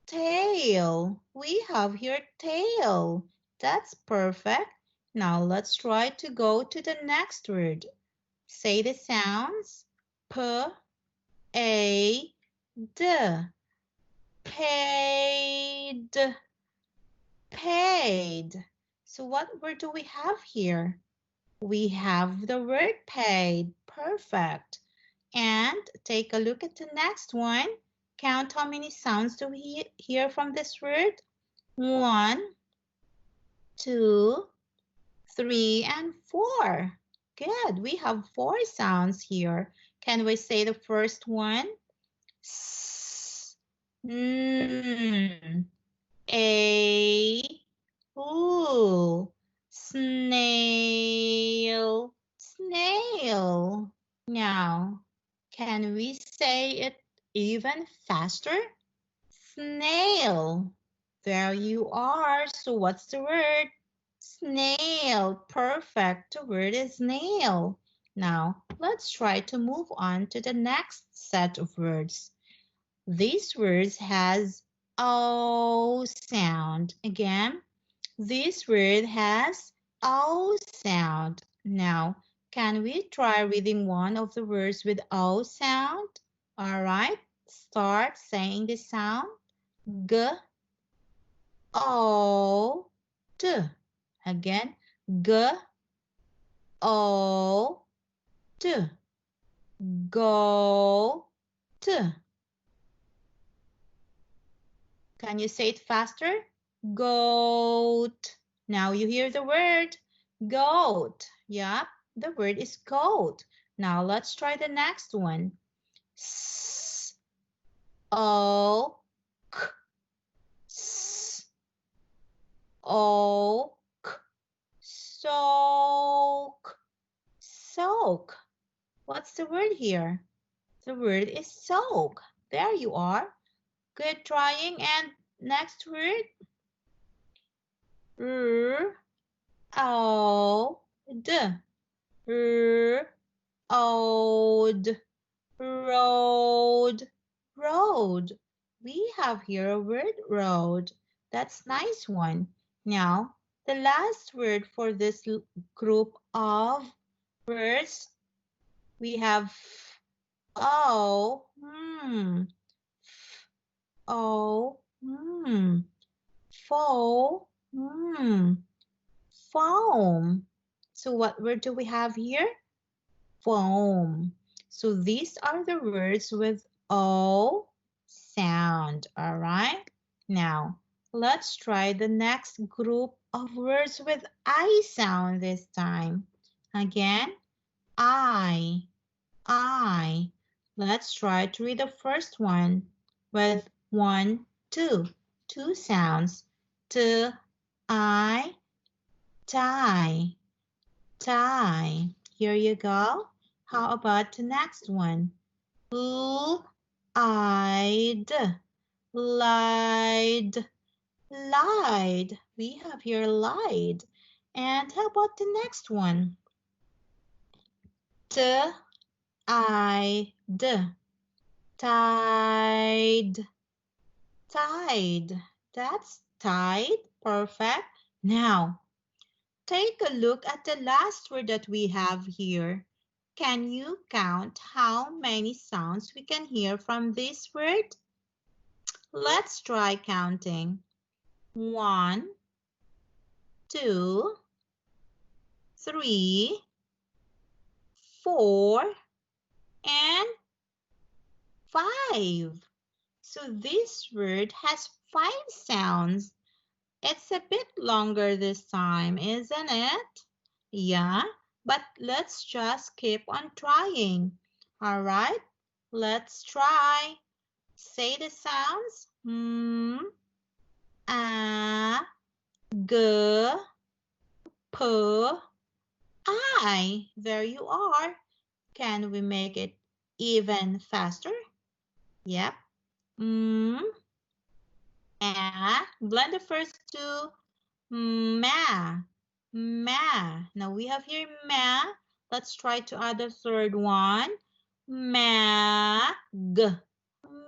tail. We have here tail. That's perfect. Now let's try to go to the next word. Say the sounds. a d, paid, paid. So what word do we have here? We have the word paid. Perfect. And take a look at the next one. Count how many sounds do we hear from this word? 1, 2, 3, and 4. Good. We have 4 sounds here. Can we say the first one? S, n, a, ooh, snail, snail. Now, can we say it even faster? Snail. There you are. So what's the word? Snail. Perfect. The word is snail. Now, let's try to move on to the next set of words. These words has O sound. Again, this word has O sound. Now, can we try reading one of the words with O sound? All right, start saying the sound. G, O, T. Again, G, O, T. Go, T. Can you say it faster? Goat. Now you hear the word goat. Yeah, the word is goat. Now let's try the next one. S, O, K. S, O, K. Soak. Soak. What's the word here? The word is soak. There you are. Good trying. And next word. R, O, D. R, Old, road, road. We have here a word road. That's nice one. Now, the last word for this group of words, we have O, O, fo, foam. So what word do we have here? Foam. So these are the words with O sound, all right? Now, let's try the next group of words with I sound this time. Again, I. Let's try to read the first one with 1, 2. 2 sounds. T, I, tie, tie. Here you go. How about the next one? Lied, lied, lied. We have here lied. And how about the next one? Tied, tied, tied. That's tied. Perfect. Now, take a look at the last word that we have here. Can you count how many sounds we can hear from this word? Let's try counting. 1, 2, 3, 4, and 5. So this word has 5 sounds. It's a bit longer this time, isn't it? Yeah, but let's just keep on trying. All right, let's try. Say the sounds. A, G, P, I. There you are. Can we make it even faster? Yep. Blend the first two. Ma. Ma. Now we have here ma. Let's try to add the third one. Mag.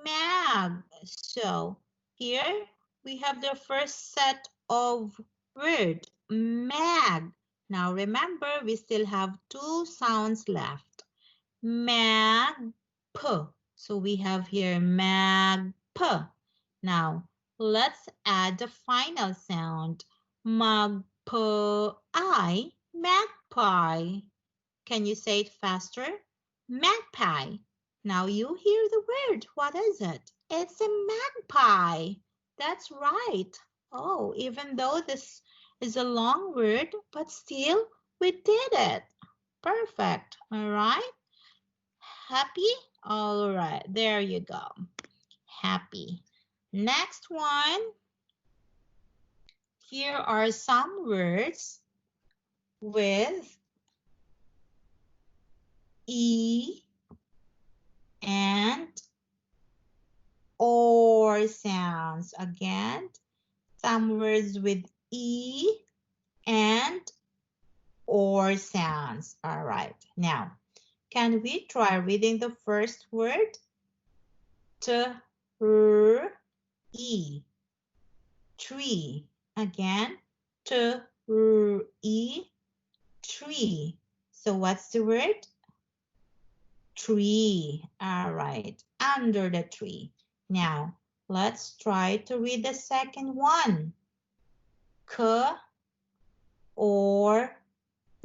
Mag. So here we have the first set of word. Mag. Now remember, we still have 2 sounds left. mag, p. So we have here mag, p. Now, let's add the final sound. Magpie, magpie. Can you say it faster? Magpie. Now you hear the word. What is it? It's a magpie. That's right. Oh, even though this is a long word, but still we did it. Perfect. All right. Happy? All right. There you go. Happy. Next one. Here are some words with E and or sounds. Again, some words with E and or sounds. All right. Now, can we try reading the first word? T-r-e. Tree. Again, T-r-e. Tree. So what's the word? Tree. All right. Under the tree. Now, let's try to read the second one. K or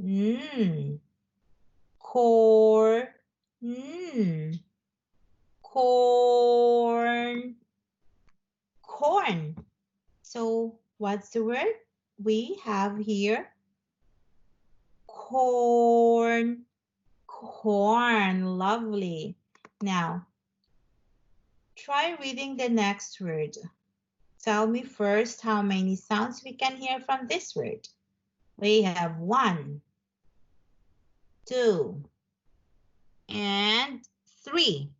n. Corn. Corn. Corn. So what's the word? We have here corn. Corn. Lovely. Now, try reading the next word. Tell me first how many sounds we can hear from this word. We have 1, 2, and 3.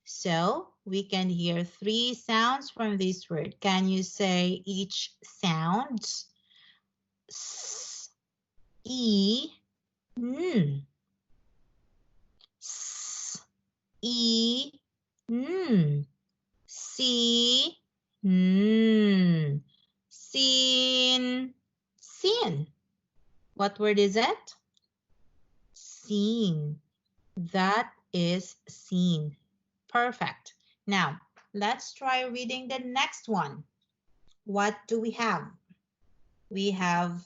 So we can hear 3 sounds from this word. Can you say each sound? S, E, N. S, E, N. C, N. Sin, sin. What word is it? Seen. That is seen. Perfect. Now, let's try reading the next one. What do we have? We have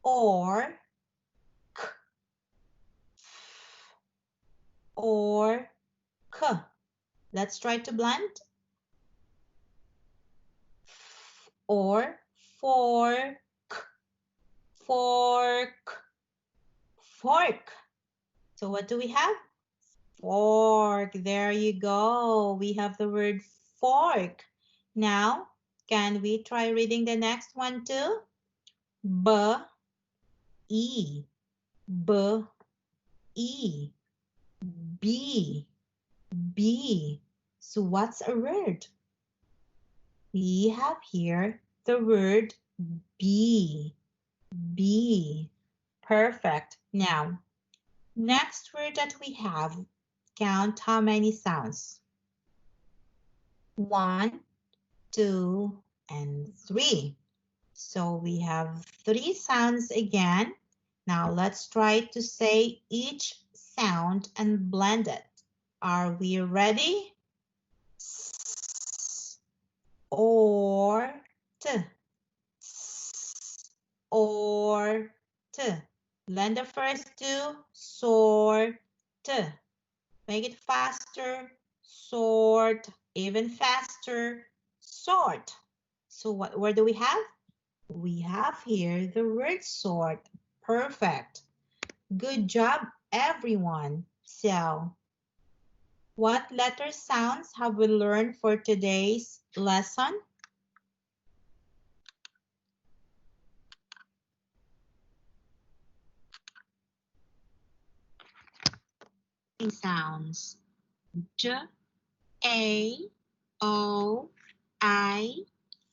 or, k, or, k. Let's try to blend. Or, fork, fork, fork. So what do we have? Fork. There you go. We have the word fork. Now, can we try reading the next one too? B, E, B, E, B, B. So what's a word? We have here the word be. Be. Perfect. Now, next word that we have, count how many sounds. 1, 2, and 3. So we have 3 sounds again. Now let's try to say each sound and blend it. Are we ready? S, or, t. S, or, t. Blend the first 2. Sort. Make it faster. Sort. Even faster. Sort. So where do we have? We have here the word sort. Perfect. Good job, everyone. So, what letter sounds have we learned for today's lesson? Sounds. J, A, O, I,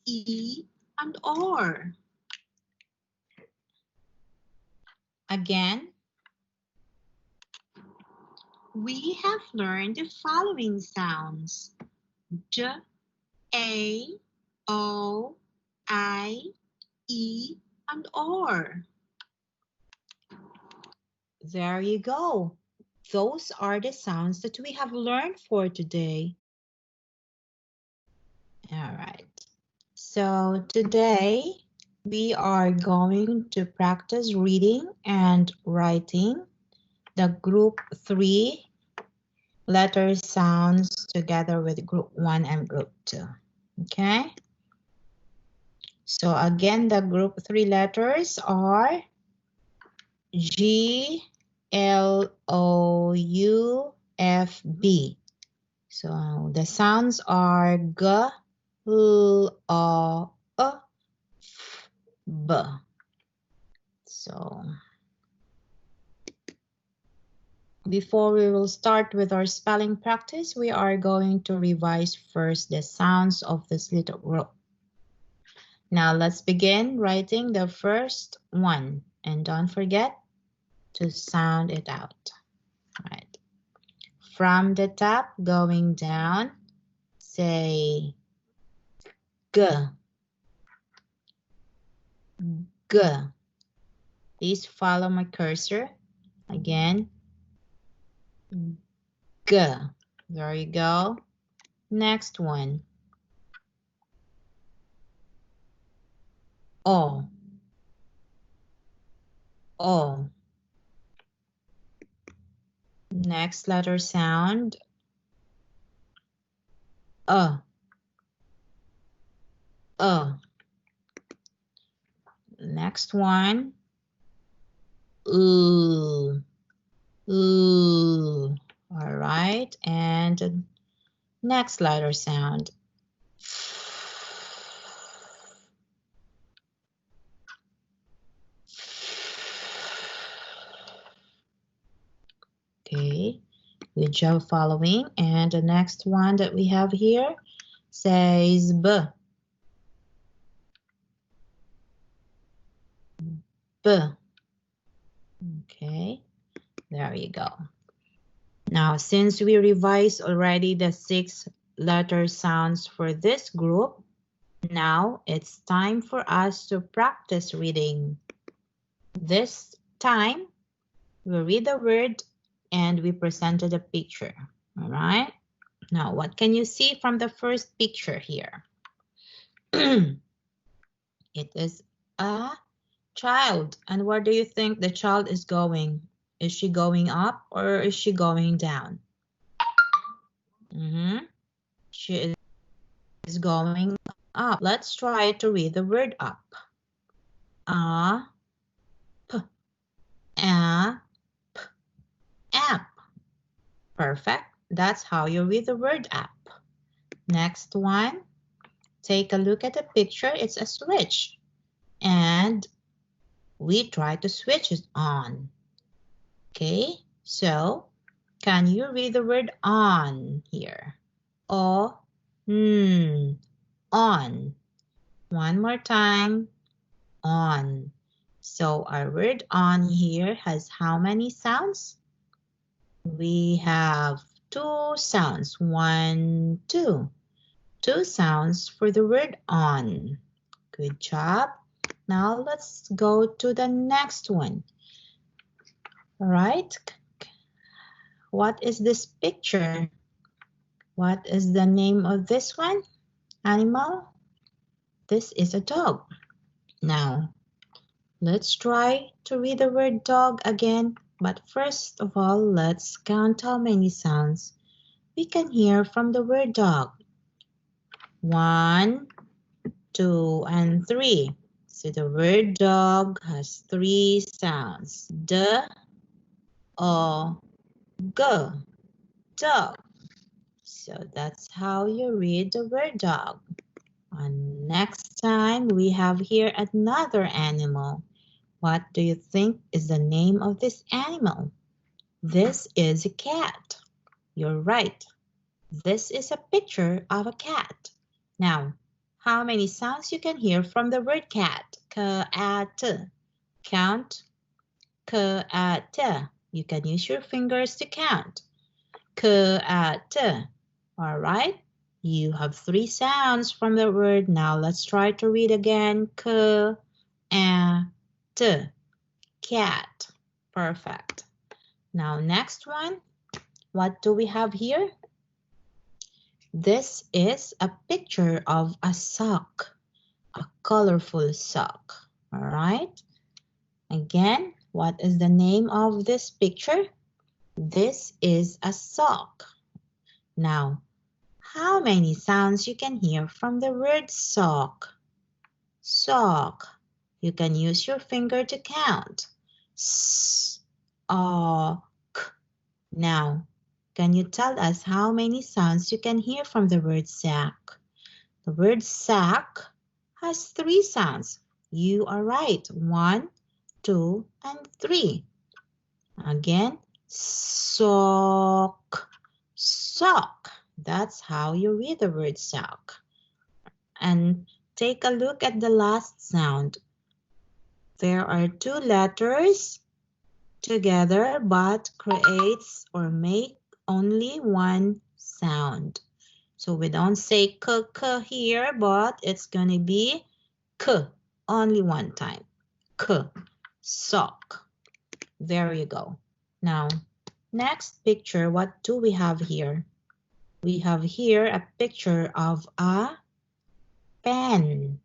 E, and OR. Again, we have learned the following sounds. J, A, O, I, E, and OR. There you go. Those are the sounds that we have learned for today. All right. So today we are going to practice reading and writing the group 3 letter sounds together with group 1 and group 2. Okay. So again, the group 3 letters are G, L, O, U, F, B. So the sounds are G, L, O, F, B. So before we will start with our spelling practice, we are going to revise first the sounds of this little group. Now let's begin writing the first one, and don't forget to sound it out. All right. From the top going down, say G, G. Please follow my cursor. Again, G. There you go. Next one. O. O. Next letter sound. Next one. Ooh. Ooh. All right. And next letter sound. Okay. Good job following. And the next one that we have here says B. B. Okay. There you go. Now, since we revised already the 6 letter sounds for this group, now it's time for us to practice reading. This time, we read the word and we presented a picture. All right. Now, what can you see from the first picture here? It is a child. And where do you think the child is going? Is she going up or is she going down? She is going up. Let's try to read the word up. A, p, a, p, app. Perfect. That's how you read the word app. Next one. Take a look at the picture. It's a switch. And we try to switch it on. Okay. So, can you read the word on here? O, on. One more time. On. So our word on here has how many sounds? We have 2 sounds. 1, 2. 2 sounds for the word on. Good job. Now let's go to the next one. All right. What is this picture? What is the name of this one? Animal? This is a dog. Now, let's try to read the word dog again. But first of all, let's count how many sounds we can hear from the word dog. 1, 2, and 3. So the word dog has 3 sounds. D, O, G. Dog. So that's how you read the word dog. And next time we have here another animal. What do you think is the name of this animal? This is a cat. You're right. This is a picture of a cat. Now, how many sounds you can hear from the word cat? K-a-t. Count. K-a-t. You can use your fingers to count. K-a-t. All right. You have 3 sounds from the word. Now let's try to read again. K-a-t. Cat. Perfect. Now, next one. What do we have here? This is a picture of a sock, a colorful sock. All right. Again, what is the name of this picture? This is a sock. Now, how many sounds you can hear from the word sock? Sock. You can use your finger to count. S, k. Now, can you tell us how many sounds you can hear from the word sack? The word sack has 3 sounds. You are right. 1, 2, and 3. Again, sock, sock. That's how you read the word sock. And take a look at the last sound. There are 2 letters together but creates or make only 1 sound. So we don't say k, k here, but it's going to be k only 1 time. K, sock. There you go. Now, next picture, what do we have here? We have here a picture of a pen.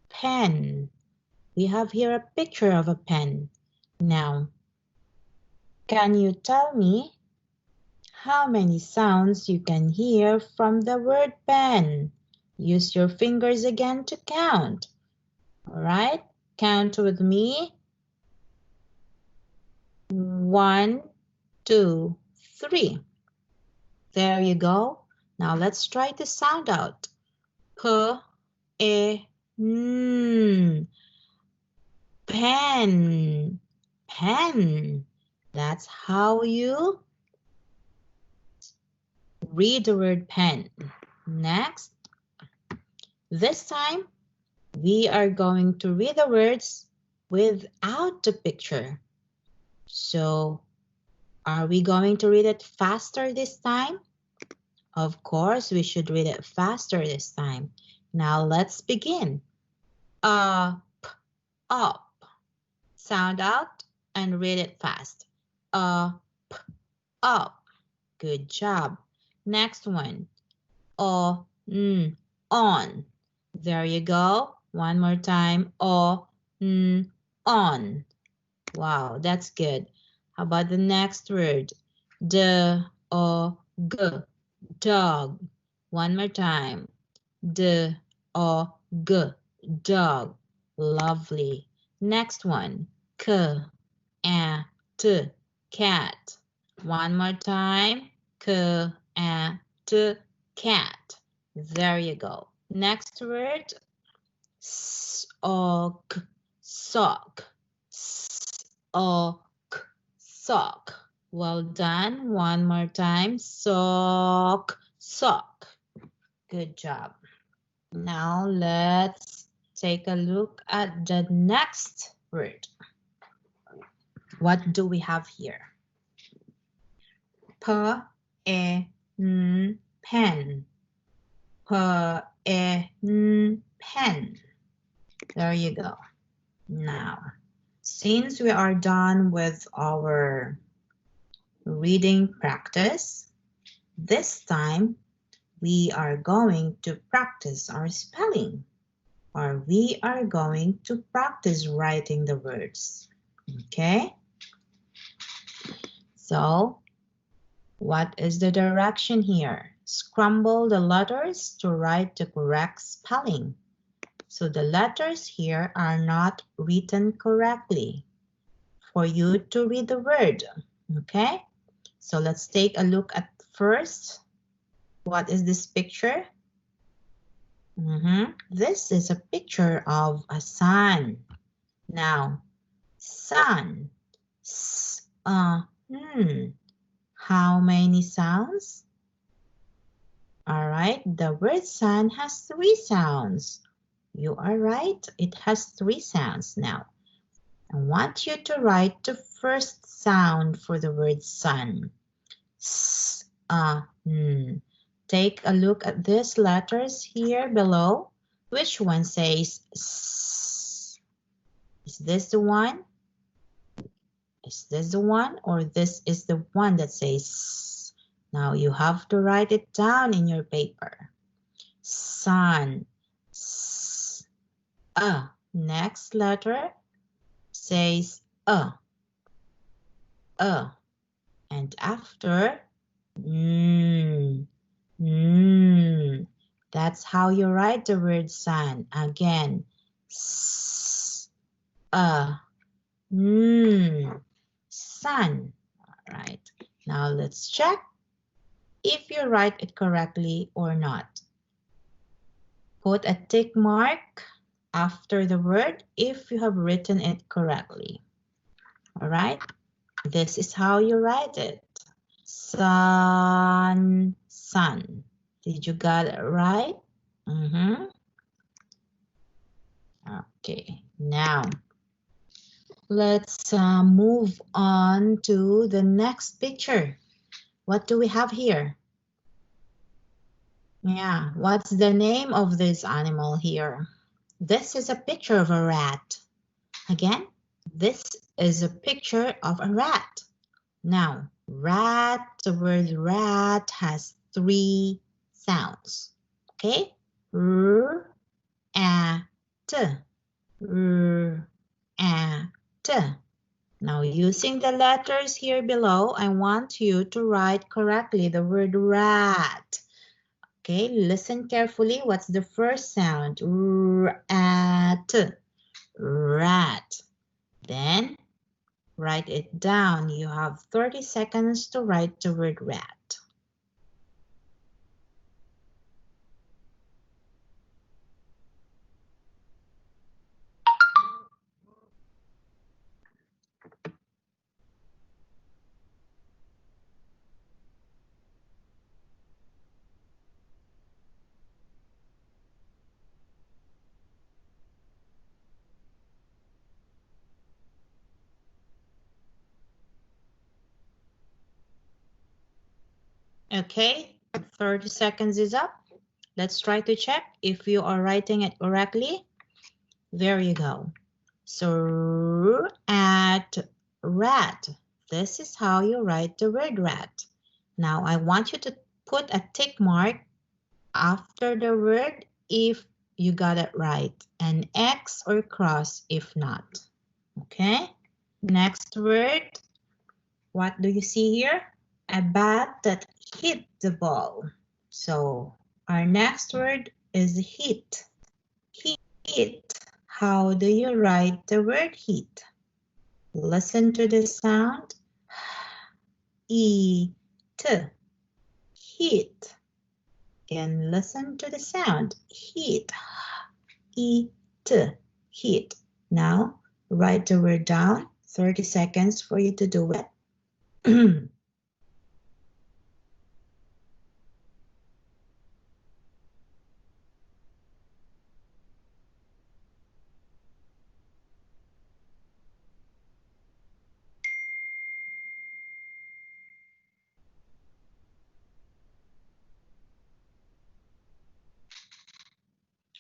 Pen. We have here a picture of a pen. Now, can you tell me how many sounds you can hear from the word pen? Use your fingers again to count. All right, count with me. 1, 2, 3. There you go. Now let's try to sound out. P, E, N. Pen. Pen. That's how you read the word pen. Next. This time, we are going to read the words without the picture. So, are we going to read it faster this time? Of course, we should read it faster this time. Now, let's begin. Up, up. Sound out and read it fast. Up, up. Good job. Next one. On. There you go. One more time. On. Wow, that's good. How about the next word? G. Dog. One more time. G. Dog. Lovely. Next one. T. Cat. One more time. T. Cat. There you go. Next word. Sock. Sock. Sock. Well done. One more time. Sock. Sock. Good job. Now let's take a look at the next word. What do we have here? Pen. Pen. Pen. There you go. Now, since we are done with our reading practice, this time we are going to practice our spelling, or we are going to practice writing the words. Okay? So, what is the direction here? Scramble the letters to write the correct spelling. So the letters here are not written correctly for you to read the word. Okay? So let's take a look at first. What is this picture? This is a picture of a sun. Now, sun. How many sounds? All right, the word sun has 3 sounds. You are right, it has 3 sounds. Now, I want you to write the first sound for the word sun. Take a look at these letters here below. Which one says S? Is this the one? Is this the one, or this is the one that says S? Now you have to write it down in your paper. Sun. S. Next letter says and after that's how you write the word sun. Again, S, sun. All right. Now let's check if you write it correctly or not. Put a tick mark after the word if you have written it correctly. All right. This is how you write it. Sun, sun. Did you got it right? Okay, now let's move on to the next picture. What do we have here? Yeah, what's the name of this animal here? This is a picture of a rat. Again, this is a picture of a rat. Now, rat, the word rat has 3 sounds. Okay? R, a, t. R, a, t. Now, using the letters here below, I want you to write correctly the word rat. Okay, listen carefully. What's the first sound? Rat. Rat. Then write it down. You have 30 seconds to write the word rat. Okay, 30 seconds is up. Let's try to check if you are writing it correctly. There you go. So, at rat. This is how you write the word rat. Now, I want you to put a tick mark after the word if you got it right, an X or cross if not. Okay? Next word. What do you see here? A bat that hit the ball. So our next word is hit. Hit. How do you write the word hit? Listen to the sound. E, t. Hit. And listen to the sound. Hit. E, t. Hit. Now write the word down. 30 seconds for you to do it.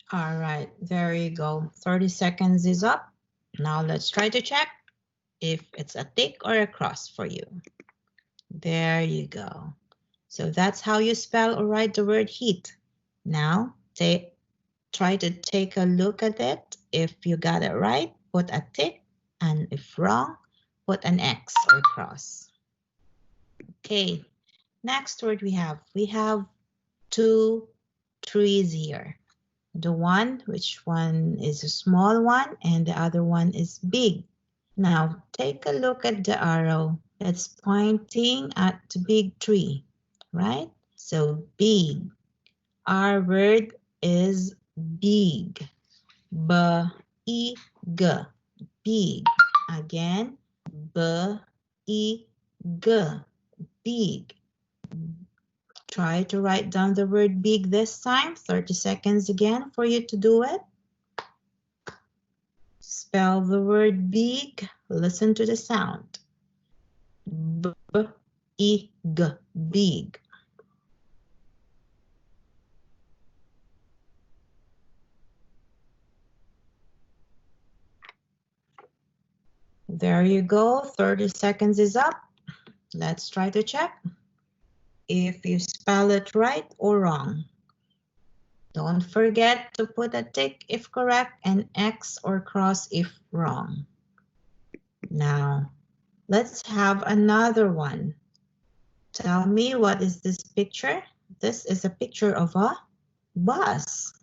All right, there you go. 30 seconds is up. Now let's try to check if it's a tick or a cross for you. There you go. So that's how you spell or write the word heat. Now try to take a look at it. If you got it right, put a tick, and if wrong, put an X or cross. Okay, next word we have 2 trees here. The one, which one is a small one and the other one is big. Now take a look at the arrow. It's pointing at the big tree, right? So big. Our word is big. B-E-G. Big. Again, B-E-G. Big. Try to write down the word big this time. 30 seconds again for you to do it. Spell the word big. Listen to the sound. B-E-G. Big. There you go. 30 seconds is up. Let's try to check if you spell it right or wrong. Don't forget to put a tick if correct and X or cross if wrong. Now, let's have another one. Tell me, what is this picture? This is a picture of a bus.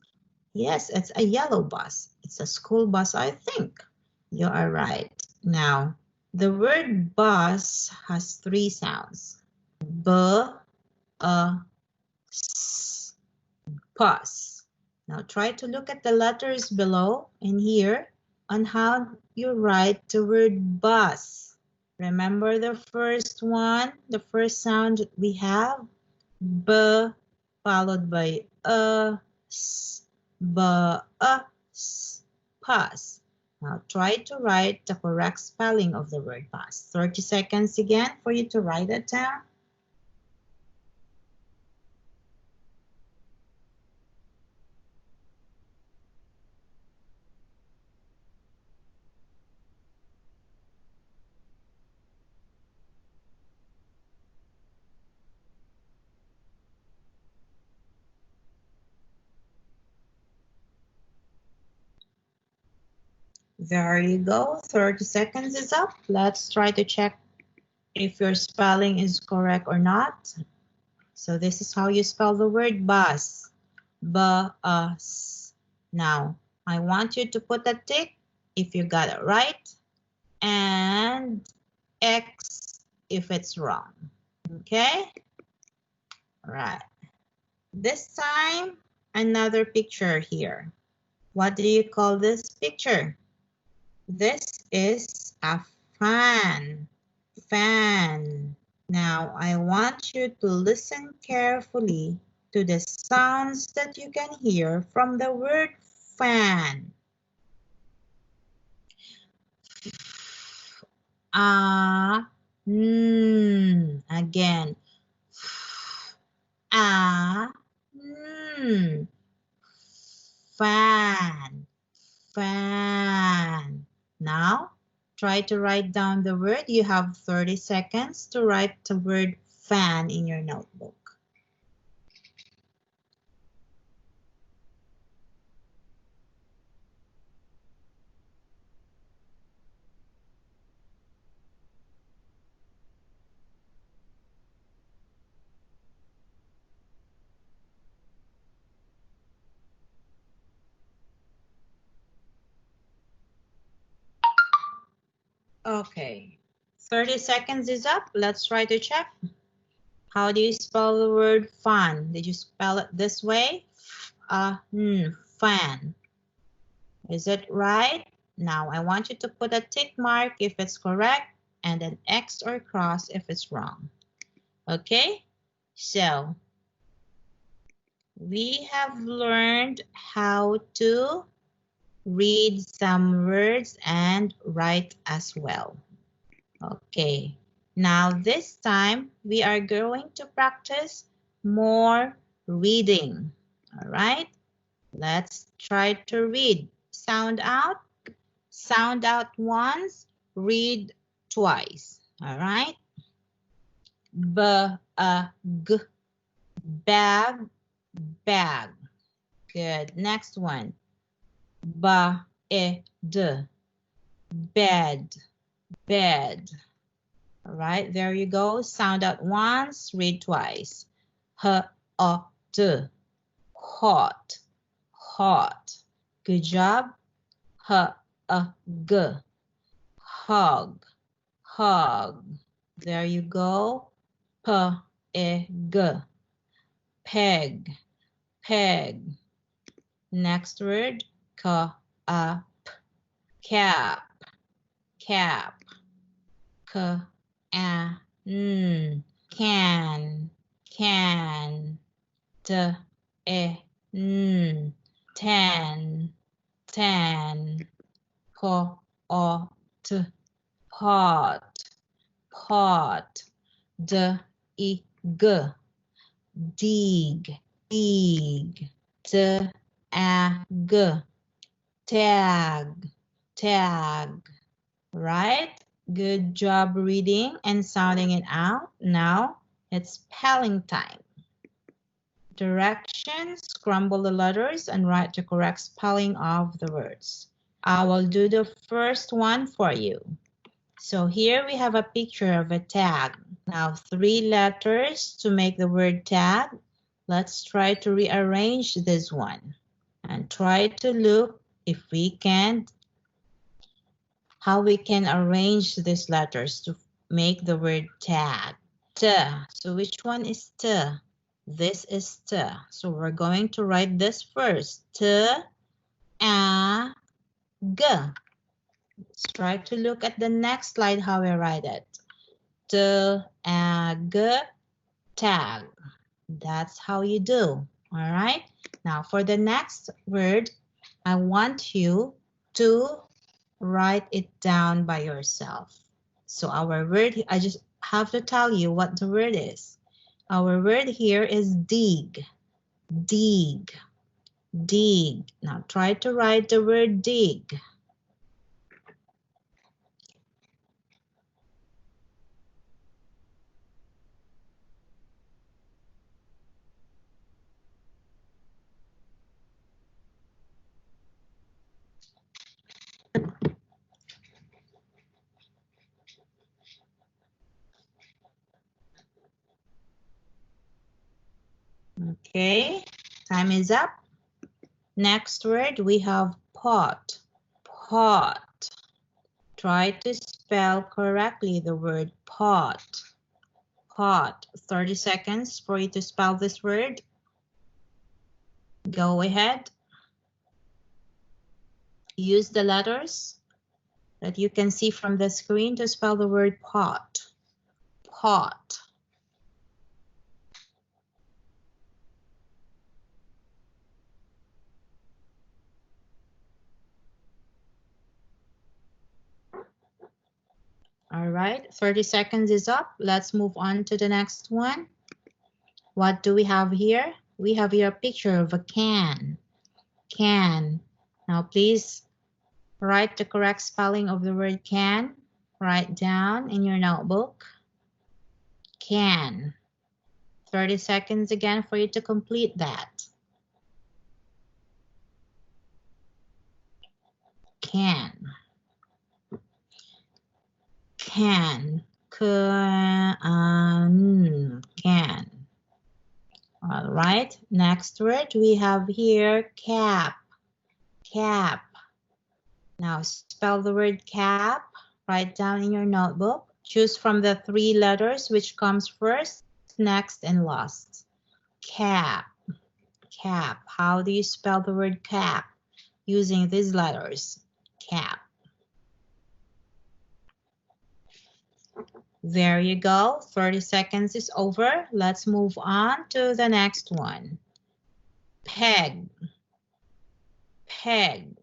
Yes, it's a yellow bus. It's a school bus, I think. You are right. Now, the word bus has 3 sounds. B, a, s, bus. Now try to look at the letters below and here on how you write the word bus. Remember the first one, the first sound we have? B followed by a, s, b, a, s, bus. Now try to write the correct spelling of the word bus. 30 seconds again for you to write it down. There you go. 30 seconds is up. Let's try to check if your spelling is correct or not. So this is how you spell the word bus. B-U-S. Now, I want you to put a tick if you got it right and X if it's wrong. Okay? All right. This time, another picture here. What do you call this picture? This is a fan. Fan. Now, I want you to listen carefully to the sounds that you can hear from the word fan. Again. Fan. Fan. Now, try to write down the word. You have 30 seconds to write the word fan in your notebook. Okay, 30 seconds is up. Let's try to check. How do you spell the word fan? Did you spell it this way? Fan. Is it right? Now I want you to put a tick mark if it's correct and an X or cross if it's wrong. Okay, so we have learned how to read some words and write as well. Okay, now this time we are going to practice more reading. All right, let's try to read. Sound out once, read twice. All right, B-A-G, bag, bag. Good. Next one, B-E-D, bed, bed. All right, there you go. Sound out once, read twice. H-O-T, hot, hot. Good job. H-A-G, hog, hog. There you go. P-E-G, peg, peg. Next word, cap, cap, cap. Can, can. Ten, ten. Pot, pot, pot. Dig, dig, dig. Tag, tag, tag. Right? Good job reading and sounding it out. Now it's spelling time. Directions: scramble the letters and write the correct spelling of the words. I will do the first one for you. So here we have a picture of a tag. Now 3 letters to make the word tag. Let's try to rearrange this one and try to look if we can, how we can arrange these letters to make the word tag. T. So which one is T? This is T. So we're going to write this first. T, A, G. Let's try to look at the next slide how we write it. T, A, G, tag. That's how you do. All right. Now for the next word, I want you to write it down by yourself. So our word, I just have to tell you what the word is. Our word here is dig. Dig. Dig. Now try to write the word dig. Okay, time is up. Next word, we have pot. Pot. Try to spell correctly the word pot. Pot. 30 seconds for you to spell this word. Go ahead. Use the letters that you can see from the screen to spell the word pot. Pot. All right, 30 seconds is up. Let's move on to the next one. What do we have here? We have here a picture of a can. Can. Now please write the correct spelling of the word can. Write down in your notebook. Can. 30 seconds again for you to complete that. Can. Can. Can. All right, next word we have here cap. Cap. Now spell the word cap. Write down in your notebook. Choose from the 3 letters which comes first, next, and last. Cap. Cap. How do you spell the word cap? Using these letters. Cap. There you go. 30 seconds is over. Let's move on to the next one. Peg. Peg.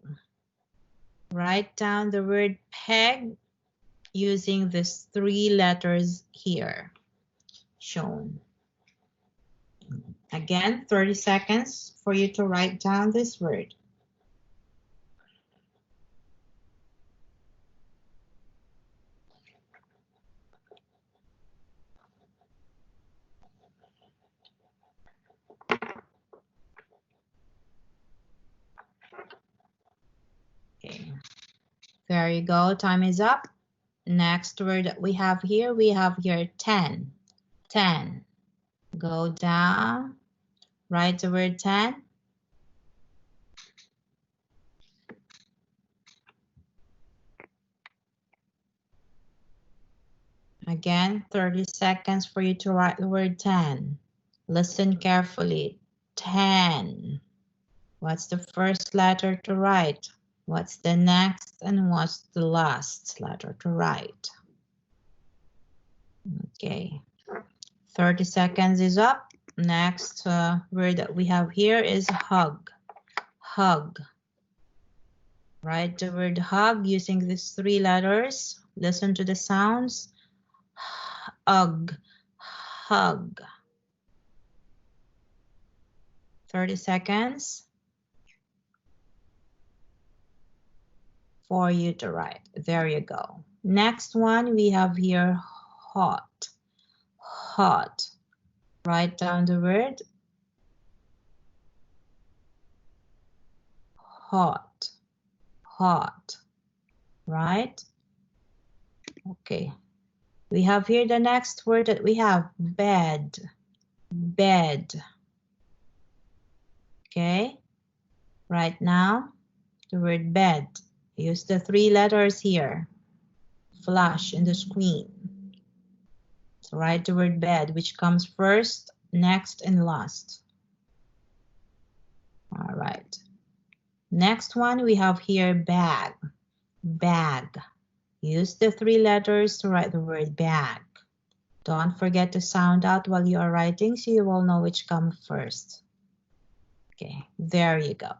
Write down the word peg using these 3 letters here shown. Again, 30 seconds for you to write down this word. Okay. There you go. Time is up. Next word that we have here 10. 10. Go down. Write the word 10. Again, 30 seconds for you to write the word 10. Listen carefully. 10. What's the first letter to write? What's the next and what's the last letter to write? Okay, 30 seconds is up. Next word that we have here is hug. Hug. Write the word hug using these 3 letters. Listen to the sounds. Hug. Hug. 30 seconds. for you to write. There you go. Next one we have here hot. Hot. Write down the word hot. Hot. Right? Okay. We have here the next word that we have bed. Bed. Okay. Right now, the word bed. Use the 3 letters here. Flash in the screen. So write the word bed, which comes first, next, and last. All right. Next one we have here bag. Bag. Use the 3 letters to write the word bag. Don't forget to sound out while you are writing so you will know which comes first. Okay, there you go.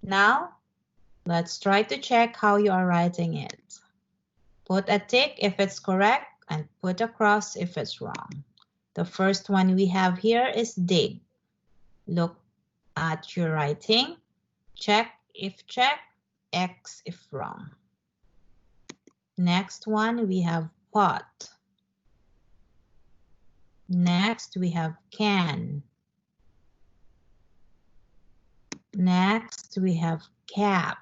Now, let's try to check how you are writing it. Put a tick if it's correct and put a cross if it's wrong. The first one we have here is dig. Look at your writing. Check if check, X if wrong. Next one we have pot. Next we have can. Next we have cap.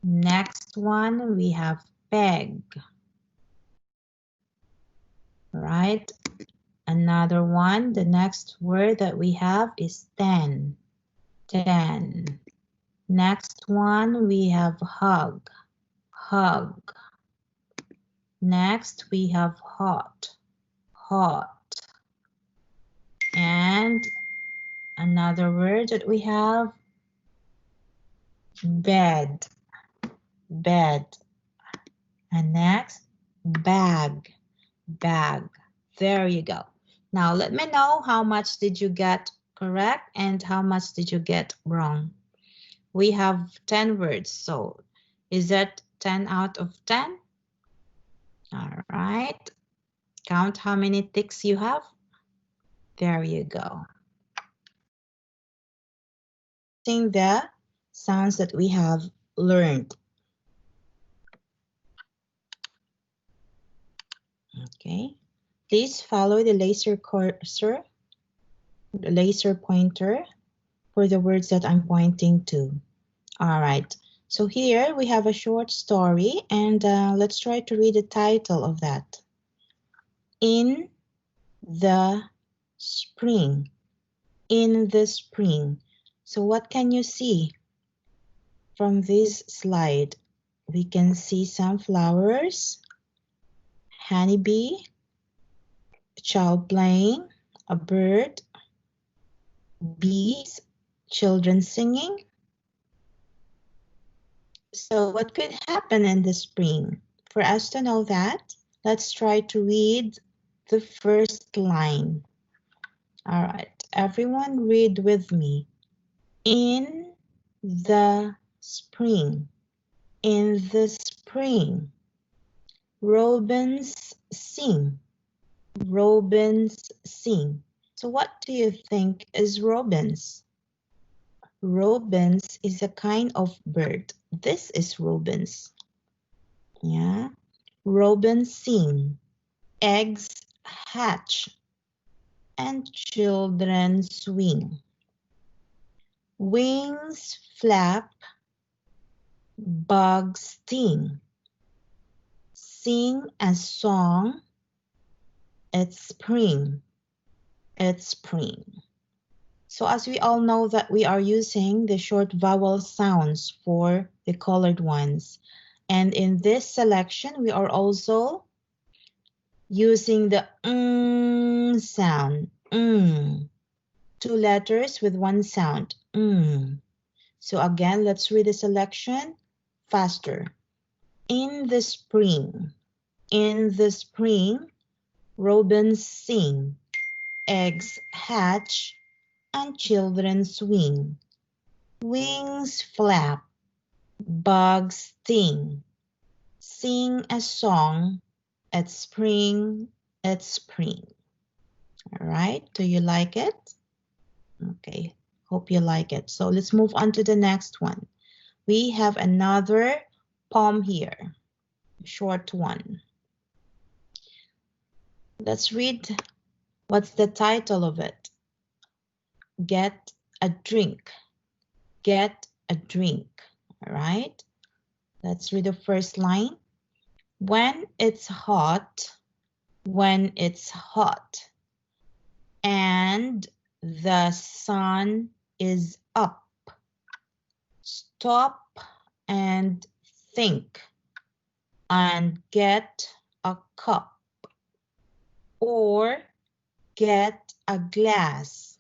Next one we have peg. Right? Another one, the next word that we have is 10. 10. Next one we have hug. Hug. Next we have hot. Hot. And another word that we have bed. Bed. And next bag. Bag. There you go. Now let me know how much did you get correct and how much did you get wrong. We have 10 words, so is that 10 out of 10? All right. Count how many ticks you have. There you go. Sing the sounds that we have learned. Okay. Please follow the laser cursor, the laser pointer for the words that I'm pointing to. All right. So here we have a short story and let's try to read the title of that. In the spring. In the spring. So what can you see from this slide? We can see some flowers, honeybee, a child playing, a bird, bees, children singing. So what could happen in the spring? For us to know that, let's try to read the first line. All right, everyone read with me. In the spring. In the spring. Robins sing. Robins sing. So what do you think is robins? Robins is a kind of bird. This is robins. Yeah. Robins sing. Eggs hatch. And children swing. Wings flap. Bugs sting. Sing a song. It's spring. It's spring. So as we all know that we are using the short vowel sounds for the colored ones. And in this selection, we are also using the sound. 2 letters with 1 sound. So again, let's read the selection faster. In the spring. In the spring, robins sing. Eggs hatch. And children swing. Wings flap. Bugs sting. Sing a song. It's spring. It's spring. All right. Do you like it? Okay. Hope you like it. So let's move on to the next one. We have another poem here, short one. Let's read. What's the title of it? Get a drink. Get a drink. All right. Let's read the first line. When it's hot, and the sun is up, stop and think and get a cup or get a glass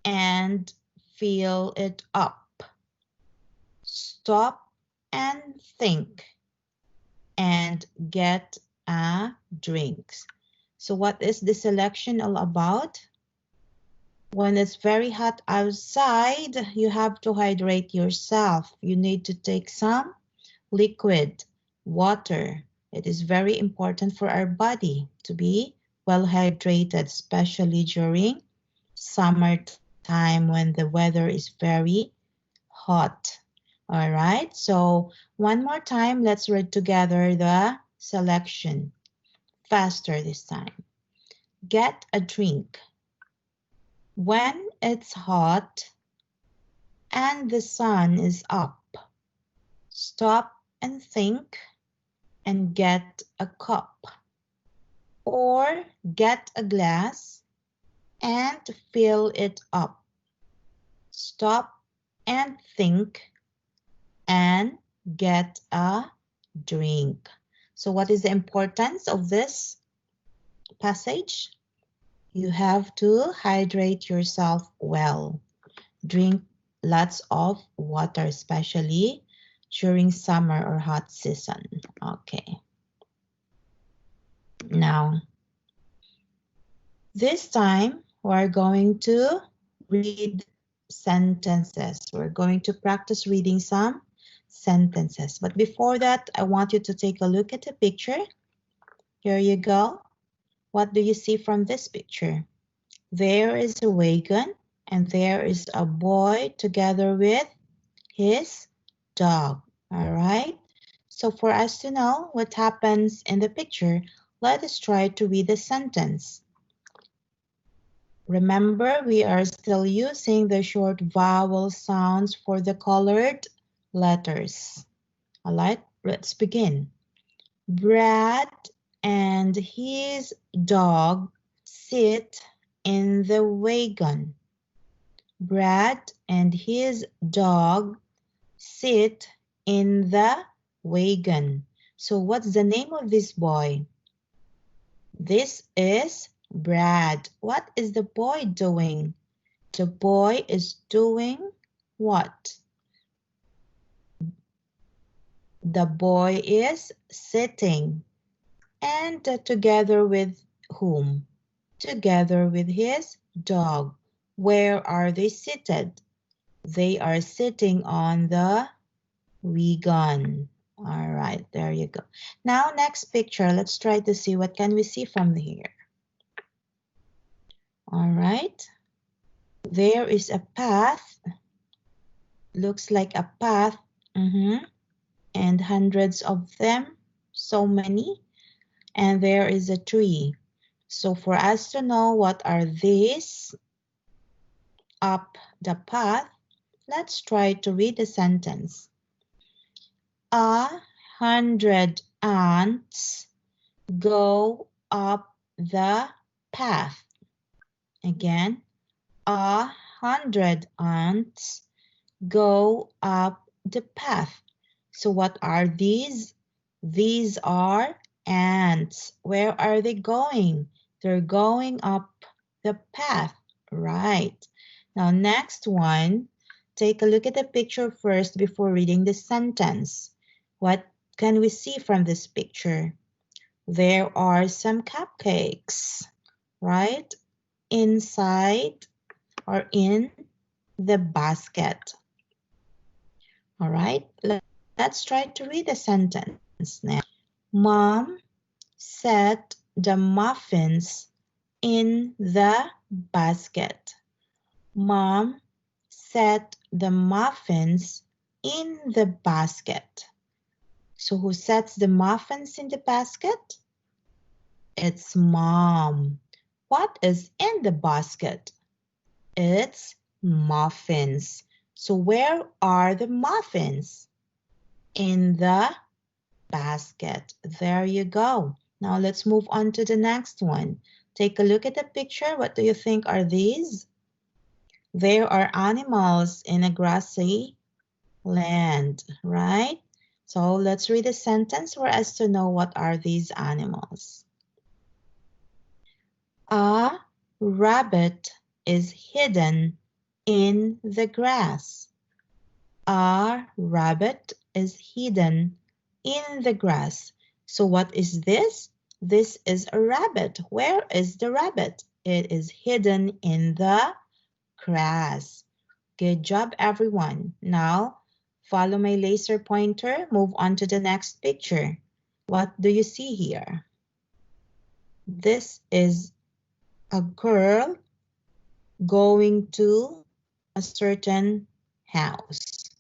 and fill it up. Stop and think and get a drink. So what is this selection all about? When it's very hot outside, you have to hydrate yourself. You need to take some liquid, water. It is very important for our body to be well hydrated, especially during summertime when the weather is very hot. All right, so one more time, let's read together the selection. Faster this time. Get a drink. When it's hot and the sun is up, stop and think and get a cup or get a glass and fill it up. Stop and think and get a drink. So what is the importance of this passage? You have to hydrate yourself well. Drink lots of water, especially during summer or hot season. Okay. Now, this time we're going to read sentences. We're going to practice reading some sentences. But before that, I want you to take a look at the picture. Here you go. What do you see from this picture? There is a wagon and there is a boy together with his dog. All right. So for us to know what happens in the picture, let us try to read the sentence. Remember, we are still using the short vowel sounds for the colored letters. All right, let's begin. Brad and his dog sit in the wagon. Brad and his dog sit in the wagon. So what's the name of this boy? This is Brad. What is the boy doing? The boy is doing what? The boy is sitting. And together with whom? Together with his dog. Where are they seated? They are sitting on the wagon. All right, there you go. Now, next picture. Let's try to see what can we see from here. All right. There is a path. Looks like a path. And hundreds of them. So many. And there is a tree. So for us to know what are these up the path, let's try to read the sentence. 100 ants go up the path. Again, 100 ants go up the path. So what are these? These are ants. Where are they going? They're going up the path, right? Now, next one, take a look at the picture first before reading the sentence. What can we see from this picture? There are some cupcakes, right? Inside or in the basket. All right, let's try to read the sentence now. Mom set the muffins in the basket. Mom set the muffins in the basket. So who sets the muffins in the basket? It's mom. What is in the basket? It's muffins. So where are the muffins? In the basket. There you go. Now let's move on to the next one. Take a look at the picture. What do you think are these? There are animals in a grassy land, right? So let's read a sentence for us to know what are these animals. A rabbit is hidden in the grass. A rabbit is hidden in the grass. So what is this? This is a rabbit. Where is the rabbit? It is hidden in the grass. Good job, everyone. Now, follow my laser pointer. Move on to the next picture. What do you see here? This is a girl going to a certain house.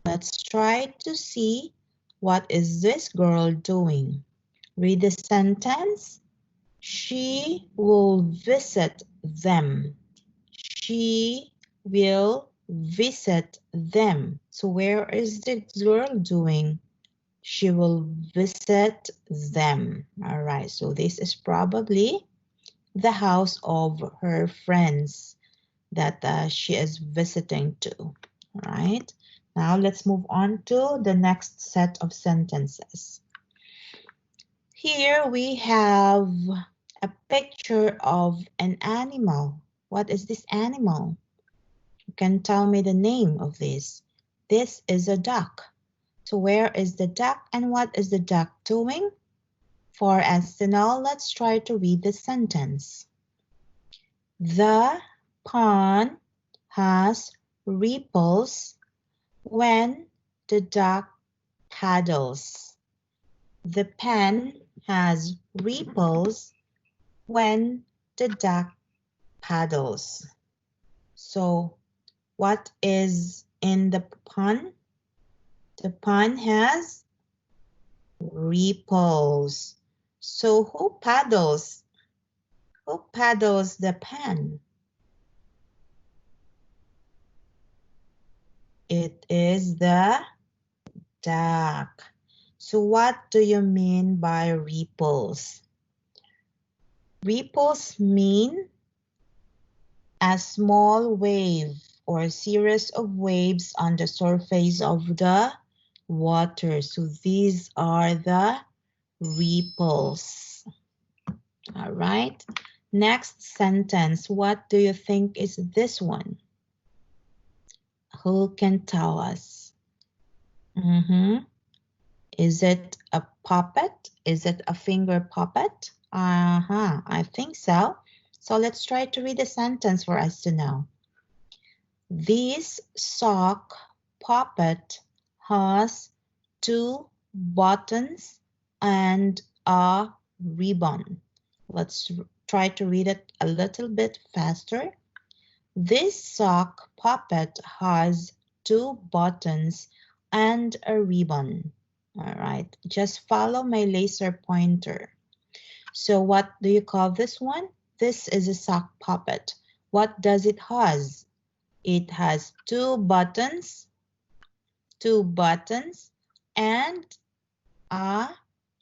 Let's try to see what is this girl doing. Read the sentence. She will visit them. She will visit them. So where is the girl doing? She will visit them. All right, so this is probably the house of her friends that she is visiting to. All right, now let's move on to the next set of sentences. Here we have a picture of an animal. What is this animal? You can tell me the name of this. This is a duck. So where is the duck and what is the duck doing? For us to know, let's try to read the sentence. The pond has ripples when the duck paddles. The pen has ripples when the duck paddles. So what is in the pond? The pond has ripples. So who paddles? Who paddles the pen? It is the duck. So what do you mean by ripples? Ripples mean a small wave or a series of waves on the surface of the water. So these are the ripples. All right. Next sentence. What do you think is this one? Who can tell us? Is it a puppet? Is it a finger puppet? I think so. So let's try to read the sentence for us to know. This sock puppet has 2 buttons and a ribbon. Let's try to read it a little bit faster. This sock puppet has 2 buttons and a ribbon. All right, just follow my laser pointer. So what do you call this one? This is a sock puppet. What does it has? It has 2 buttons, and a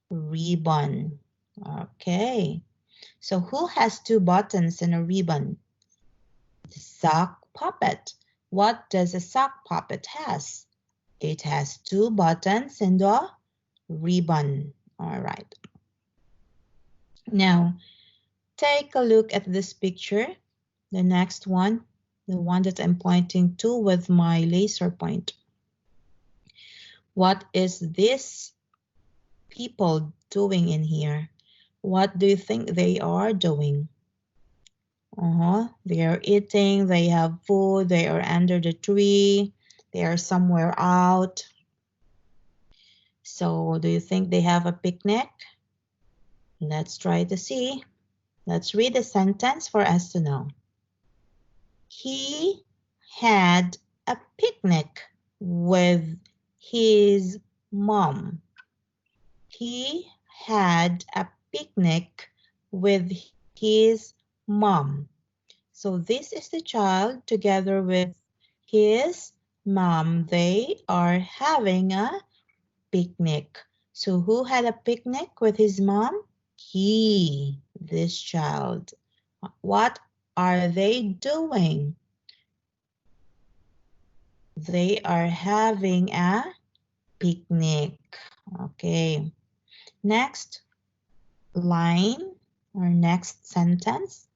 ribbon. Okay, so who has 2 buttons and a ribbon? The sock puppet. What does a sock puppet has? It has 2 buttons and a ribbon. All right. Now, take a look at this picture. The next one, the one that I'm pointing to with my laser point. What is this people doing in here? What do you think they are doing? They are eating, they have food, they are under the tree, they are somewhere out. So do you think they have a picnic? Let's try to see. Let's read the sentence for us to know. He had a picnic with his mom. He had a picnic with his mom. So this is the child together with his mom. They are having a picnic. So who had a picnic with his mom? He, this child. What are they doing? They are having a picnic. Okay. Next line or next sentence.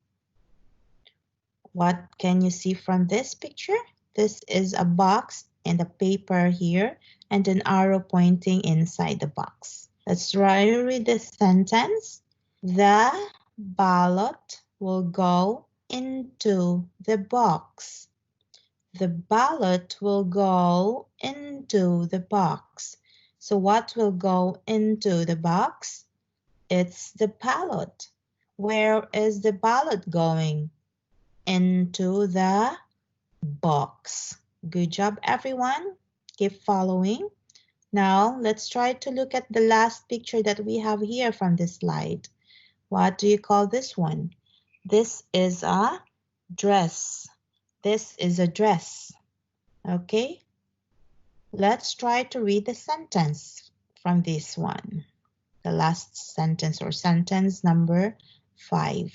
What can you see from this picture? This is a box and a paper here and an arrow pointing inside the box. Let's try to read the sentence. The ballot will go into the box. The ballot will go into the box. So what will go into the box? It's the ballot. Where is the ballot going? Into the box. Good job, everyone. Keep following. Now, let's try to look at the last picture that we have here from this slide. What do you call this one? This is a dress. This is a dress. Okay? Let's try to read the sentence from this one. The last sentence or sentence number 5.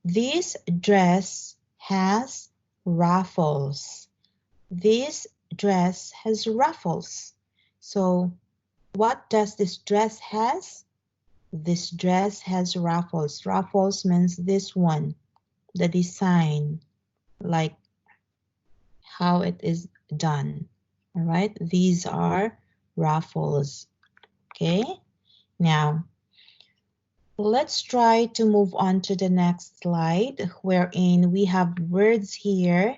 This dress has ruffles. This dress has ruffles. So what does this dress has? This dress has ruffles. Ruffles means this one, the design, like how it is done. All right, these are ruffles. Okay, now let's try to move on to the next slide, wherein we have words here,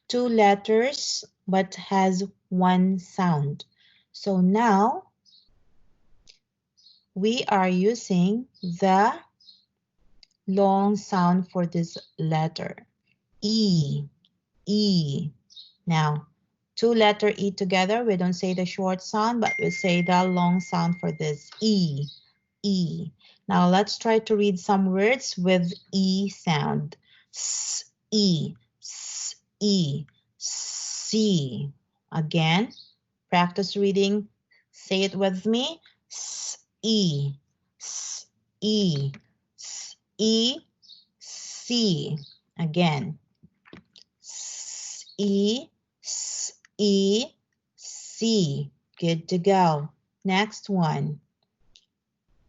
2 letters, but has 1 sound. So now we are using the long sound for this letter, E, E. Now, 2 letter E together, we don't say the short sound, but we say the long sound for this, E, E. Now, let's try to read some words with E sound. S, E, S, E, C. Again, practice reading. Say it with me. S, E, S, E, S, E, C. Again. S, E, S, E, C. Good to go. Next one.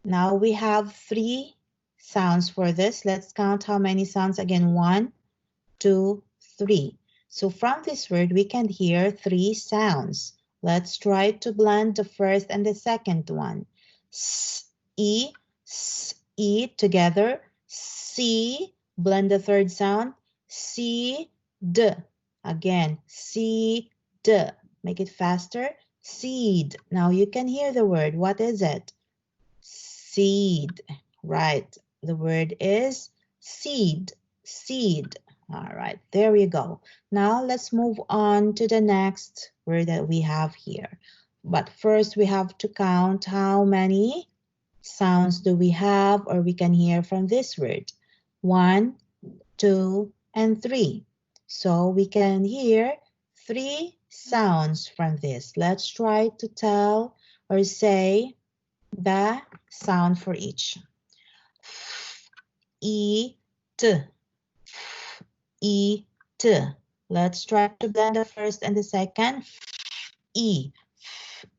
Now we have 3 sounds for this. Let's count how many sounds again. 1, 2, 3. So from this word, we can hear 3 sounds. Let's try to blend the first and the second one. S, E together. C, blend the third sound. C, D. Again, C, D. Make it faster. Seed. Now you can hear the word. What is it? Seed. Right. The word is seed. Seed. All right. There we go. Now let's move on to the next word that we have here. But first we have to count how many sounds do we have or we can hear from this word. 1, 2, and 3. So we can hear 3 sounds from this. Let's try to tell or say the sound for each. E, T, E, T. Let's try to blend the first and the second. E,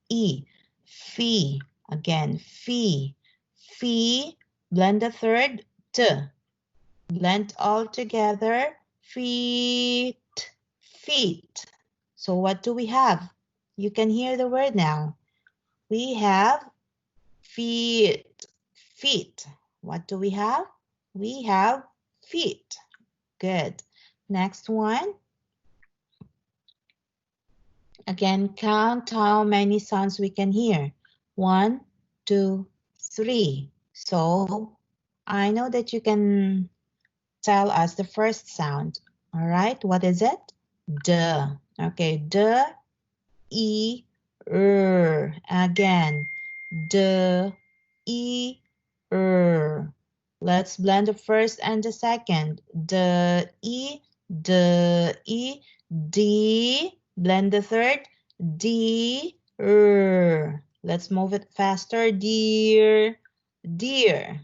E, Fee. Again, fee, fee. Blend the third, T. Blend all together, feet, feet. So what do we have? You can hear the word now. We have feet, feet. What do we have? We have feet. Good. Next one. Again, count how many sounds we can hear. 1, 2, 3. So I know that you can tell us the first sound. All right, what is it? D. Okay, D, E, again, D, E, Let's blend the first and the second. D, E, D. Blend the third. D, Let's move it faster. Dear, dear.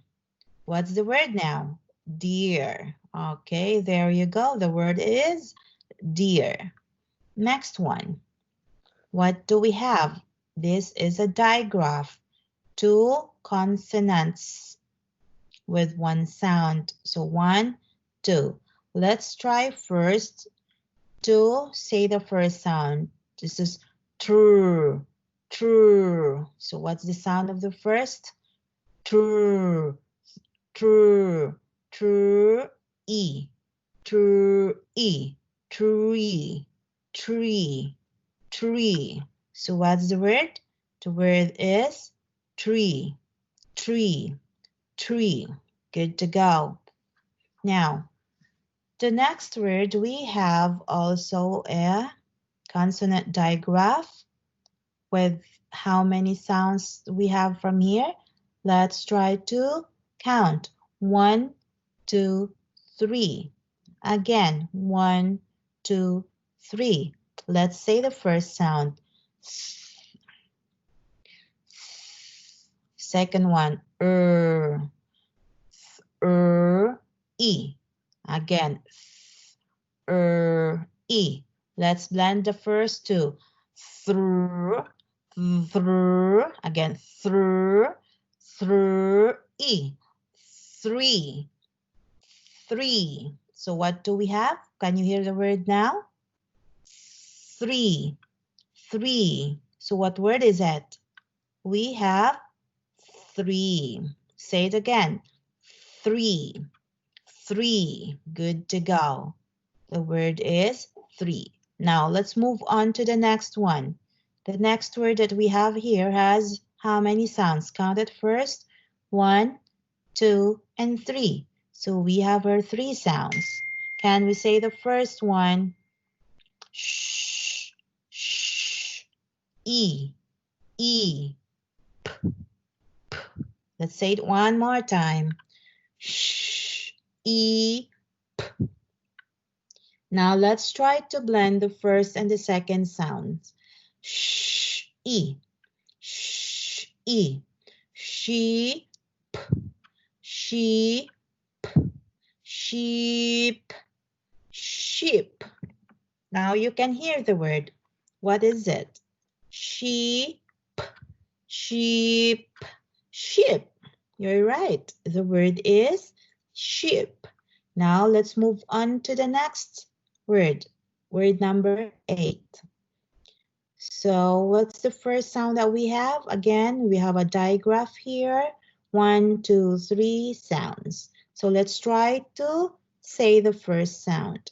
What's the word now? Dear. Okay, there you go. The word is dear. Next one. What do we have? This is a digraph. 2 consonants with 1 sound. So 1, 2. Let's try first to say the first sound. This is true, true. So what's the sound of the first? True, true, true, E, true, E, tree, tree, tree. So what's the word? The word is tree, tree, tree. Good to go. Now, the next word, we have also a consonant digraph with how many sounds we have from here. Let's try to count. 1, 2, 3. Again, 1, 2, 3. Let's say the first sound. Second one, E. Again, E. Let's blend the first two. Again, E. 3. 3. So what do we have? Can you hear the word now? 3. 3. So what word is that? We have 3. Say it again. 3. 3. Good to go. The word is 3. Now let's move on to the next one. The next word that we have here has how many sounds? Count it first. 1, 2, and 3. So we have our 3 sounds. Can we say the first one? Sh, sh, E, E, P, P. Let's say it one more time. Sh, E, P. Now let's try to blend the first and the second sounds. Sh, E, sh, E, sheep, sheep, sheep, sheep. Now you can hear the word. What is it? Sheep, sheep, sheep. You're right. The word is sheep. Now let's move on to the next word. Word number 8. So what's the first sound that we have? Again, we have a digraph here. 1, 2, 3 sounds. So let's try to say the first sound.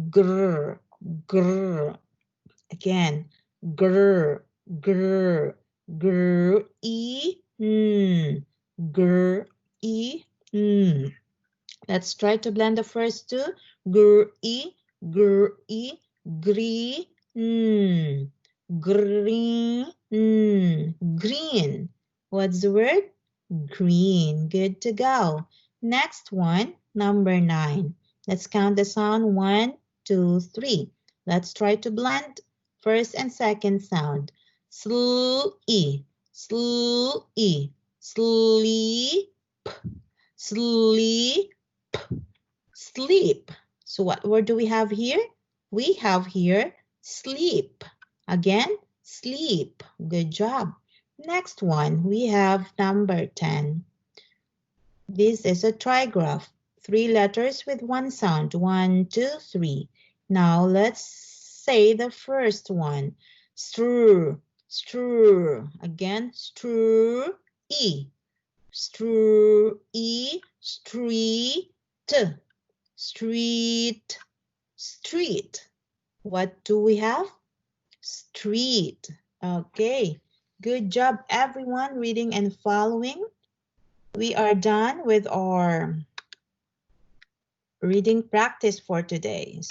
Grr, grr. Again, grr, grr, grr, E, grr, E, Let's try to blend the first two. Grr, E, green, green, green. What's the word? Green. Good to go. Next one, number 9. Let's count the sound. 1, 2, 3. Let's try to blend first and second sound. Sl-E, sl-E, sleep, sleep, sleep. So what word do we have here? We have here sleep. Again, sleep. Good job. Next one, we have number 10. This is a trigraph. 3 letters with 1 sound. 1, 2, 3. Now let's say the first one. Stir, stir. Again, stir, E. Stir, E, street, street, street. What do we have? Street. Okay. Good job, everyone, reading and following. We are done with our reading practice for today.